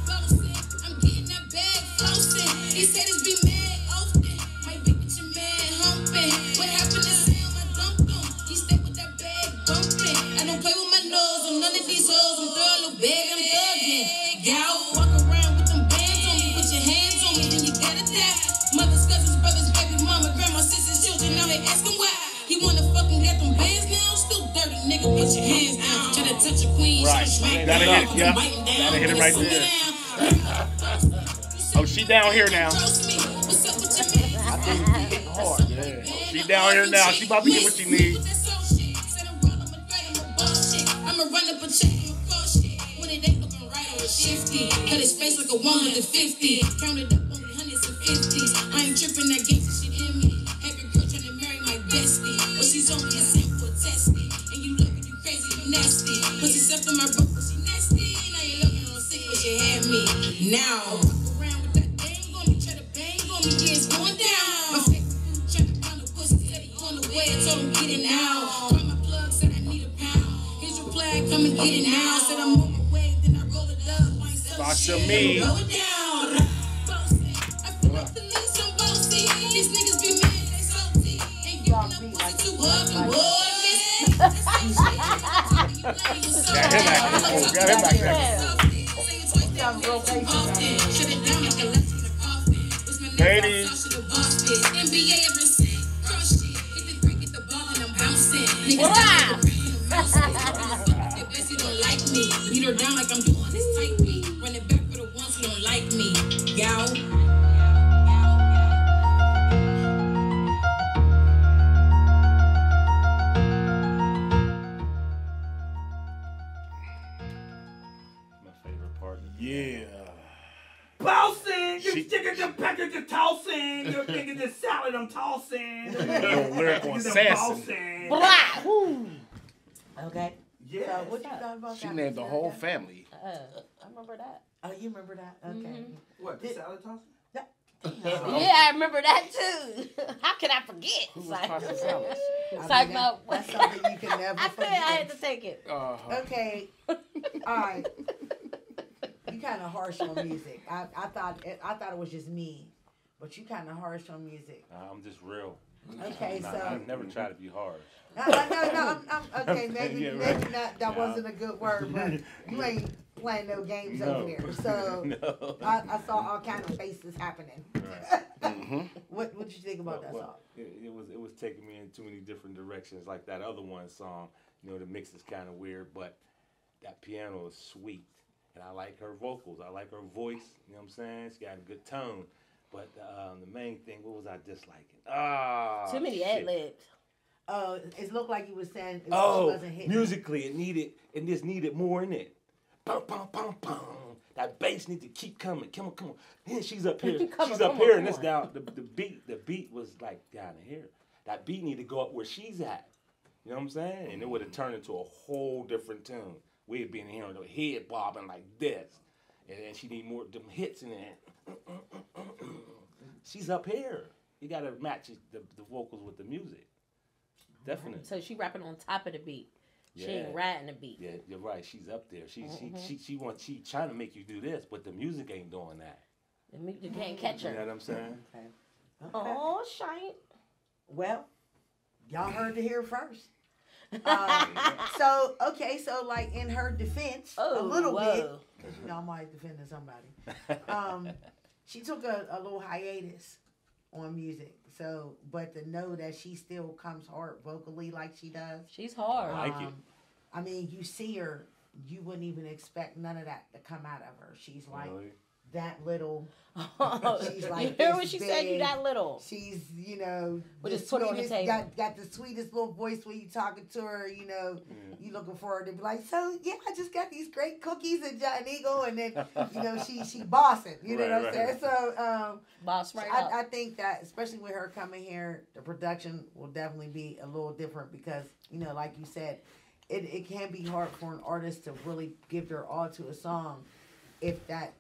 Bossing, I'm getting that bag flossing. These haters be mad often. Might be with your man humping. What happened to Sam? I dumped him. He stay with that bag bumping. I don't play with my nose on none of these hoes. I'm throwing a little bag, I'm thugging. Gal, walk around with them bands on me. Put your hands on me, then you got it that. Mothers, cousins, brothers, baby mama, grandma, sisters, children. Now they asking why. He wanna fucking get them bands now. Still dirty, nigga. Put your hands down. Try to touch a queen. Right. Gotta hit it. Yep. Gotta hit it right there. Oh, she down here now. I think she hitting hard. Yeah. She down here now. She about to get what she needs. I'ma run up a check and call shit. When it ain't looking right or shifty. Cut his face like a 1 with a 50. Counted up only hundreds and fifties. I ain't tripping that gangsta shit in me. Have your girl trying to marry my bestie. But she's only a simple testy. And you look at you crazy, you nasty. Pussy stuffed on my broke, she nasty. Now you looking real sick, but you had me. Now, walk around with that thing on me. Try to bang on me, yeah, it's going down. My favorite food, trying to pound the pussy. Said he on the way, I told him get it now. Call my plug, said I need a pound. Here's your flag, come and get it now. Said I'm on my way, then I roll it up. Sasha me. Roll it down. I feel like the least I'm bossy. These niggas be mad, they salty. Ain't giving up pussy to hug and boy. Got him acting. Got him acting. Ladies. NBA ever since. Crush it. Hit the brick, get the ball, and I'm bouncing. Wow. Your bestie don't like me. Beat her down like I'm doing this tight beat. Run it back for the ones who don't like me. Yow. Yeah. Bouncing, you chicken, the package, the tossing. You're thinking the salad, I'm tossing. Lyrical assassin. Okay. Yeah. So what you thought about She that? named the whole family. I remember that. Oh, you remember that? Okay. What, the salad tossing? Yeah, I remember that too. How can I forget? Who was tossing salads? Talking about that's something you can never I forget. said I had to take it. Okay. All right. You kind of harsh on music. I thought it was just me, but you kind of harsh on music. I'm just real. Okay, so I never try to be harsh. No, I'm okay. Maybe not. That wasn't a good word, but you ain't playing no games over there. So I saw all kind of faces happening. Right. What you think about that song? It was taking me in too many different directions. Like that other one song, the mix is kind of weird, but that piano is sweet. And I like her vocals. I like her voice. You know what I'm saying? She got a good tone. But the main thing, what was I disliking? Too many ad-libs. Oh, it looked like you were saying she Oh, wasn't hitting. musically, it just needed more in it. Bum, bum, bum, bum. That bass needs to keep coming. Come on. Then she's up here. And this down. The beat was like down here. That beat need to go up where she's at. You know what I'm saying? And it would have turned into a whole different tune. We'd be in here with the head bobbing like this. And then she need more them hits in there. She's up here. You gotta match the vocals with the music. Definitely. So she rapping on top of the beat. She ain't riding the beat. Yeah, you're right. She's up there. She trying to make you do this, but the music ain't doing that. The music can't catch her. You know what I'm saying? Okay. Oh, shine. Well, y'all heard it here first. So like in her defense, a little bit, because I'm always defending somebody. She took a little hiatus on music. So, but to know that she still comes hard vocally like she does. She's hard. I like it. I mean, you see her, you wouldn't even expect none of that to come out of her. She's like that little. She's like, you hear what she said? You that little. She's, we just put her on the table. Got the sweetest little voice when you talking to her. You looking for her to be like, so yeah, I just got these great cookies and Giant Eagle, and then she bossing. You know what I'm saying? So boss right up. I think that especially with her coming here, the production will definitely be a little different because like you said, it can be hard for an artist to really give their all to a song if that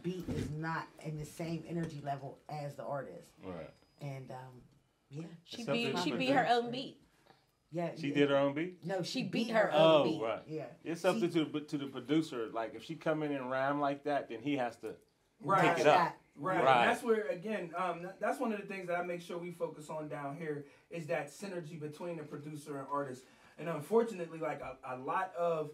beat is not in the same energy level as the artist. Right. And yeah. She be her own beat. Yeah. She did her own beat? No, she beat her own beat. Right. Yeah. It's something to the producer. Like, if she come in and rhyme like that, then he has to Right. pick it up. Right. And that's where, again, that's one of the things that I make sure we focus on down here is that synergy between the producer and artist. And unfortunately, like a lot of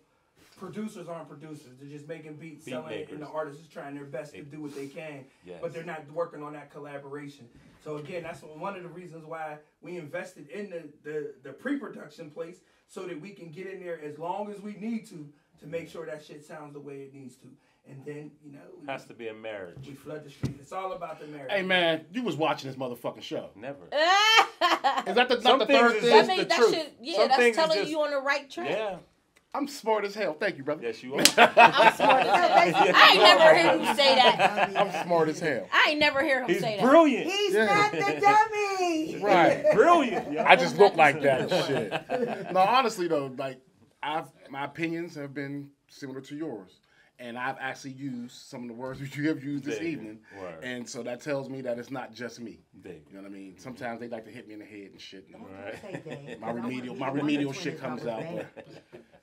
producers aren't producers. They're just making beats, selling it, and the artist is trying their best to do what they can, but they're not working on that collaboration. So again, that's one of the reasons why we invested in the pre-production place, so that we can get in there as long as we need to make sure that shit sounds the way it needs to. And then, you know, has to be a marriage. We flood the street. It's all about the marriage. Hey man, you was watching this motherfucking show. Never. Is that not the third thing? That means that shit, that's telling you on the right track. Yeah. I'm smart as hell. Thank you, brother. Yes, you are. I'm smart as hell. I ain't never heard him say that. I'm smart as hell. I ain't never heard him say that. Brilliant. He's not the dummy. Right. Brilliant. I just look like that shit. No, honestly though, like my opinions have been similar to yours. And I've actually used some of the words that you have used this evening. Word. And so that tells me that it's not just me. Dave. You know what I mean? Sometimes they like to hit me in the head and shit. Right. My remedial shit comes out. But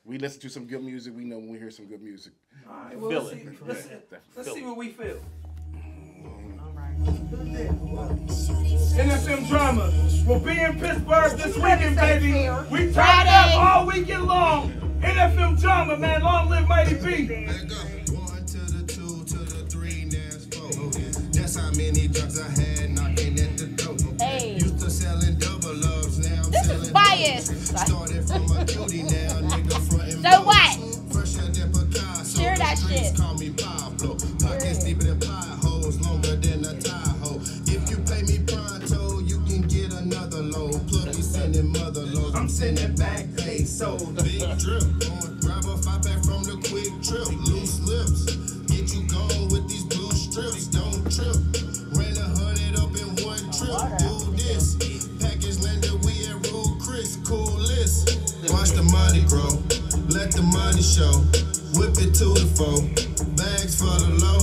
we listen to some good music. We know when we hear some good music. All right, well, let's see what we feel. NFM Drama will be in Pittsburgh this weekend, baby. We turned up all weekend long. NFM Drama, man. Long live Mighty B. 1 to the 2 to the 3, now it's 4. That's how many drugs I had knocking at the door. Hey. Used to selling double loves, now I'm This selling is biased. Started from a cutie, now nigga frontin' So what? Fresher than Picasso. Share that shit. Call me Pablo. Pockets deeper than pie holes, longer than a Tahoe. If you pay me pronto, you can get another load. Plug me sending mother loads, I'm sending back pesos. Big drip, grab a 5-pack from the quick trip. Loose lips, get you gone with these blue strips. Don't trip, ran 100 up in one trip. Do this, package lender, we at Rule Chris, cool list. Watch the money grow, let the money show. Whip it to the foe, bags for the low.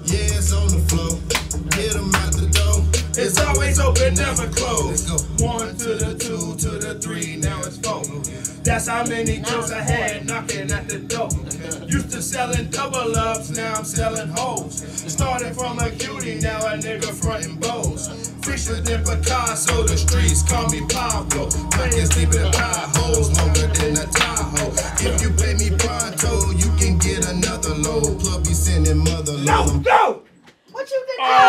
Yeah, it's on the floor, get them out the door. It's always open, never closed. 1 to the 2 to the 3, now it's 4. That's how many jokes I had knocking at the door. Used to selling double ups, now I'm selling hoes. Started from a cutie, now a nigga frontin' bows. Fisher than Picasso, the streets call me Pablo. Pockets deeper than pie holes, longer than a Tahoe. If you pay me pronto, you can get another load. Plug be sending mother load. No! What you did? Hey!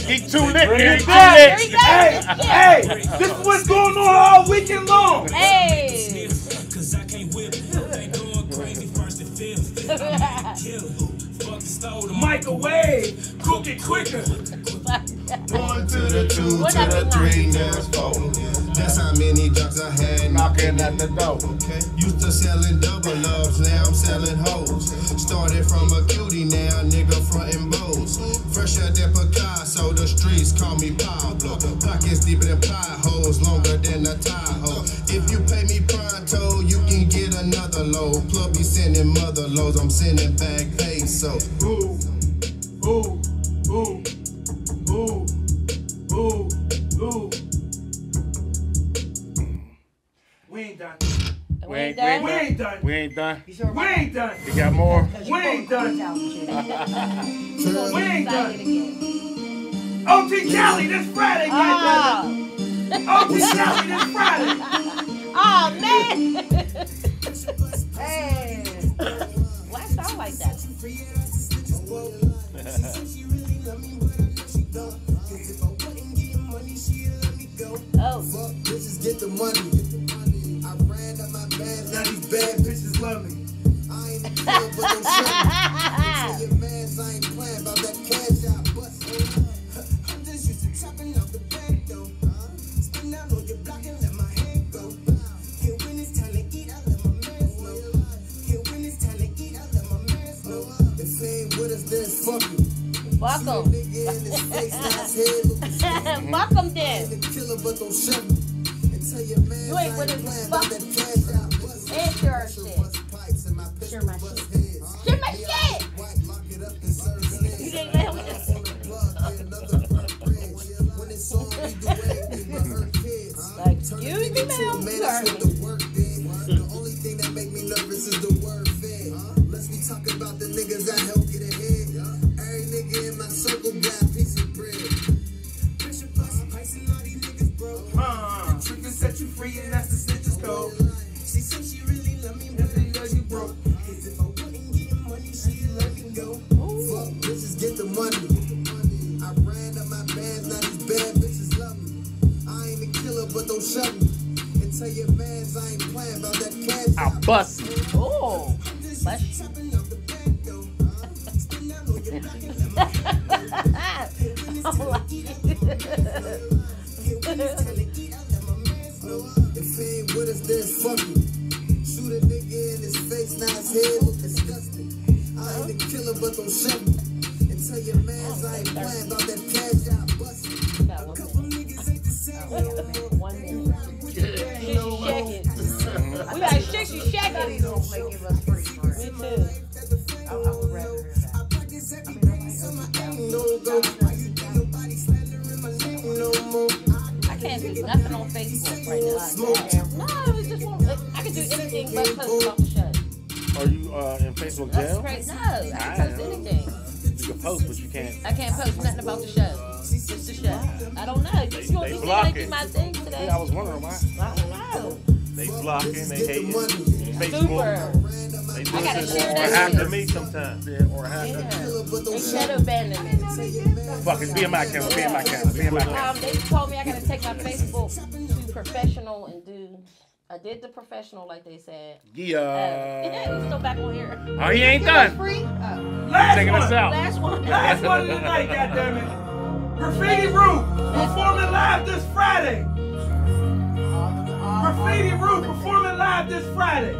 He too lit. Hey, this is what's going on all weekend long. Hey. Microwave, cook it quicker. 1 to the 2 to the 3, now it's 4. That's how many drugs I had knocking at the door. Used to selling double loves, now I'm selling hoes. Started from a cutie, now nigga frontin' bows. Fresher than Picasso, the streets call me Pablo. Pockets deeper than pie holes, longer than a Tahoe. If you pay me pronto, you can get another load. Plug be sending mother loads, I'm sending back pesos. Ooh, ooh, ooh, ooh, ooh, ooh. We ain't done. We ain't done. We ain't done. We ain't done. We ain't done. You got more? We ain't done. We ain't done. OT Cali this Friday, goddamn. OT Cali this Friday. Oh man. Hey. Why sound like that? Oh. Bitches get the money. I ran up my band. Now these bad bitches love me. I ain't the club, but I'm trying. Your mans, I ain't playing about that cash out. But I'm just used to chopping off the back though. Spin down on your block and let my hand go. And when it's time to eat, I let my mans know. And when it's time to eat, I let my mans know. If they ain't with us, then fuck you. Fuck him. Fuck him then. You ain't with us. Fuck. Share my shit. Share my shit! You didn't let him just... Like, excuse me, ma'am. You heard me. The only thing that make me nervous is the word fed. Let's be talking about the niggas I help get ahead. Every nigga in my circle got a piece of bread. Pressure plus ice and all these niggas broke. The trick will set you free and that's the snitch's code. She said she really love me, but they love you broke. Cause if I wouldn't get money, she'd let me go. Fuck bitches, get the money. I ran up my bands, now these bad bitches love me. I ain't a killer, but don't shut me. And tell your mans I ain't playing about that cash. I bust it. Oh, bust it. If he ain't with us, then fuck you. Shoot a nigga in his face, now his head look disgusting. I ain't a killer, but don't shut me. And tell your mans I ain't playing about that cash out bustin'. A couple niggas ain't the same. 1 minute. We got shixy shaking. These don't play give us free for it. Me too. I would rather hear that. I can't do nothing on Facebook right now. No, it's just one. I can do anything but post about the show. Are you in Facebook That's jail? crazy. No, I can post anything. You can post, but you can't. I can't post nothing about the show. Just the show. I don't know. You They just block see it. my thing today. Yeah, I was wondering why. I don't know. They blocking, they hating. Super. Facebook. They do I gotta this share or that happen to shit. me sometimes. Yeah, or hack. Yeah. They shadow banning me. Fuck it, be in my camera, be in my camera, be in my camera. They told me I gotta take my Facebook to professional and do. I did the professional like they said. Yeah. He's still back on here. Oh, he ain't done. Free? Last Taking one. us out. Last one. Last one of the night, goddammit. Graffiti Roof performing live this Friday. Graffiti Roof performing live this Friday.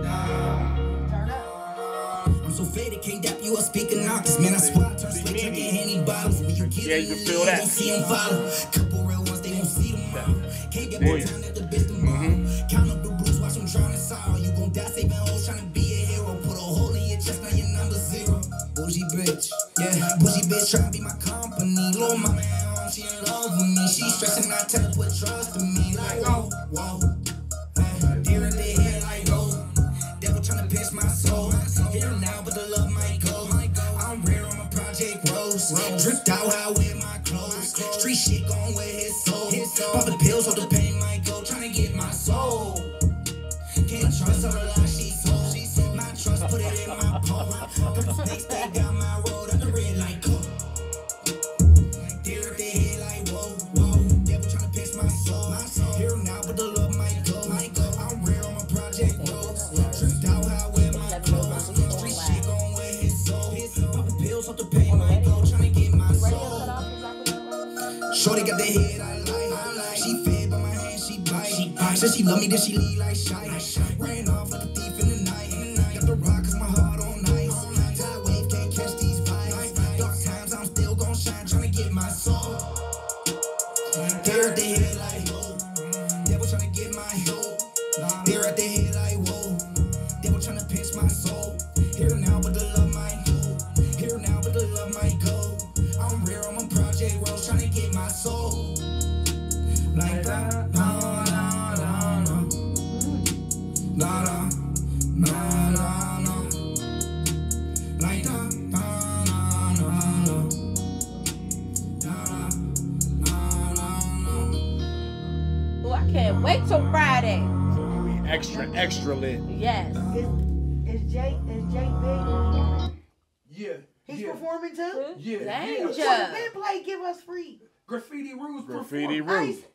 I'm so faded, can't dap you a speaking knocks. Man, I swear I turn straight drinking Henny bottles. When you get Yeah, you can feel that. See them follow. Couple real ones, they won't see them all. Can't get more time at the bitch tomorrow. Count up the blues, watch them drown in sorrow. You gon' die saving hoes, trying to be a hero. Put a hole in your chest, now your number 0. Bougie bitch, yeah, bougie bitch trying to be my company. Little mama at home, she in love with me. She stressing, I tell her put trust in me. Like, whoa, whoa. Deer in the head, like, whoa. Devil trying to pinch my soul. Here now, but the love might go. I'm rare on my project rose. Dripped out how I wear my clothes. Street shit gon' wear his soul. Popping pills so the pain might go. Trying to get my soul. Can't trust all the lies she sold. My trust, put it in my pole. Purple snakes, they got my road. I'm the red like coke. Deer at the head like whoa, whoa. Devil trying to pinch my soul. Here now, but the love might go. I'm rare on my project rose. Dripped out how I wear my clothes. Street shit gon' wear his soul. Popping pills so the pain might go. Trying to get my soul. Shorty got the head I like. She fed by my hand, she bite. Said she love me, then she leave like shy. Ran off like a thief in the night. Got the rock cause my heart on ice. Tide wave can't catch these vibes. Dark times I'm still gon' shine, trying to get my soul. They're at the head like whoa. Devil trying to get my soul. They're at the head like whoa. Devil trying to pinch my soul. Here now, but the love might go. Here now, but the love might go. I'm rare on my project rose, trying to get my soul. Like that, no, no, no, no. No, no, no, no, no. Like that, no, no, no, no. No, no, no, no. Oh, I can't wait till Friday. Extra lit. Yes. Is Jay Big performing? Yeah. He's performing too? Yeah. Danger. Then play Give Us Free. Graffiti Roof Graffiti performing. Roof.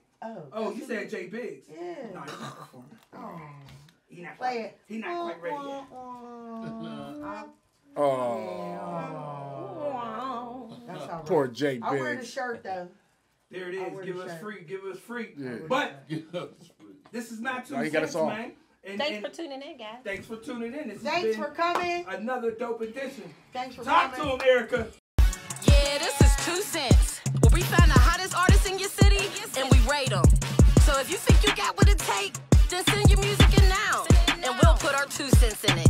Oh, you said Jay Biggs. Yeah. No, he's not performing. He not Play quite, it. he not quite ready yet. Oh, That's all right. poor Jay I'll wear the Biggs. shirt though. There it I'll is. wear Give the us shirt. free. Give us free. Yeah. But this is not Now two you got a cents, song. man. And, Thanks for tuning in, guys. Thanks for tuning in. This has Thanks been for coming. another dope edition. Thanks for Talk coming. to him, Erica. Yeah, this is 2 cents. Where we find the hottest artists in your city and we rate them. So if you think you got what it takes, then send your music in now. And we'll put our 2 cents in it.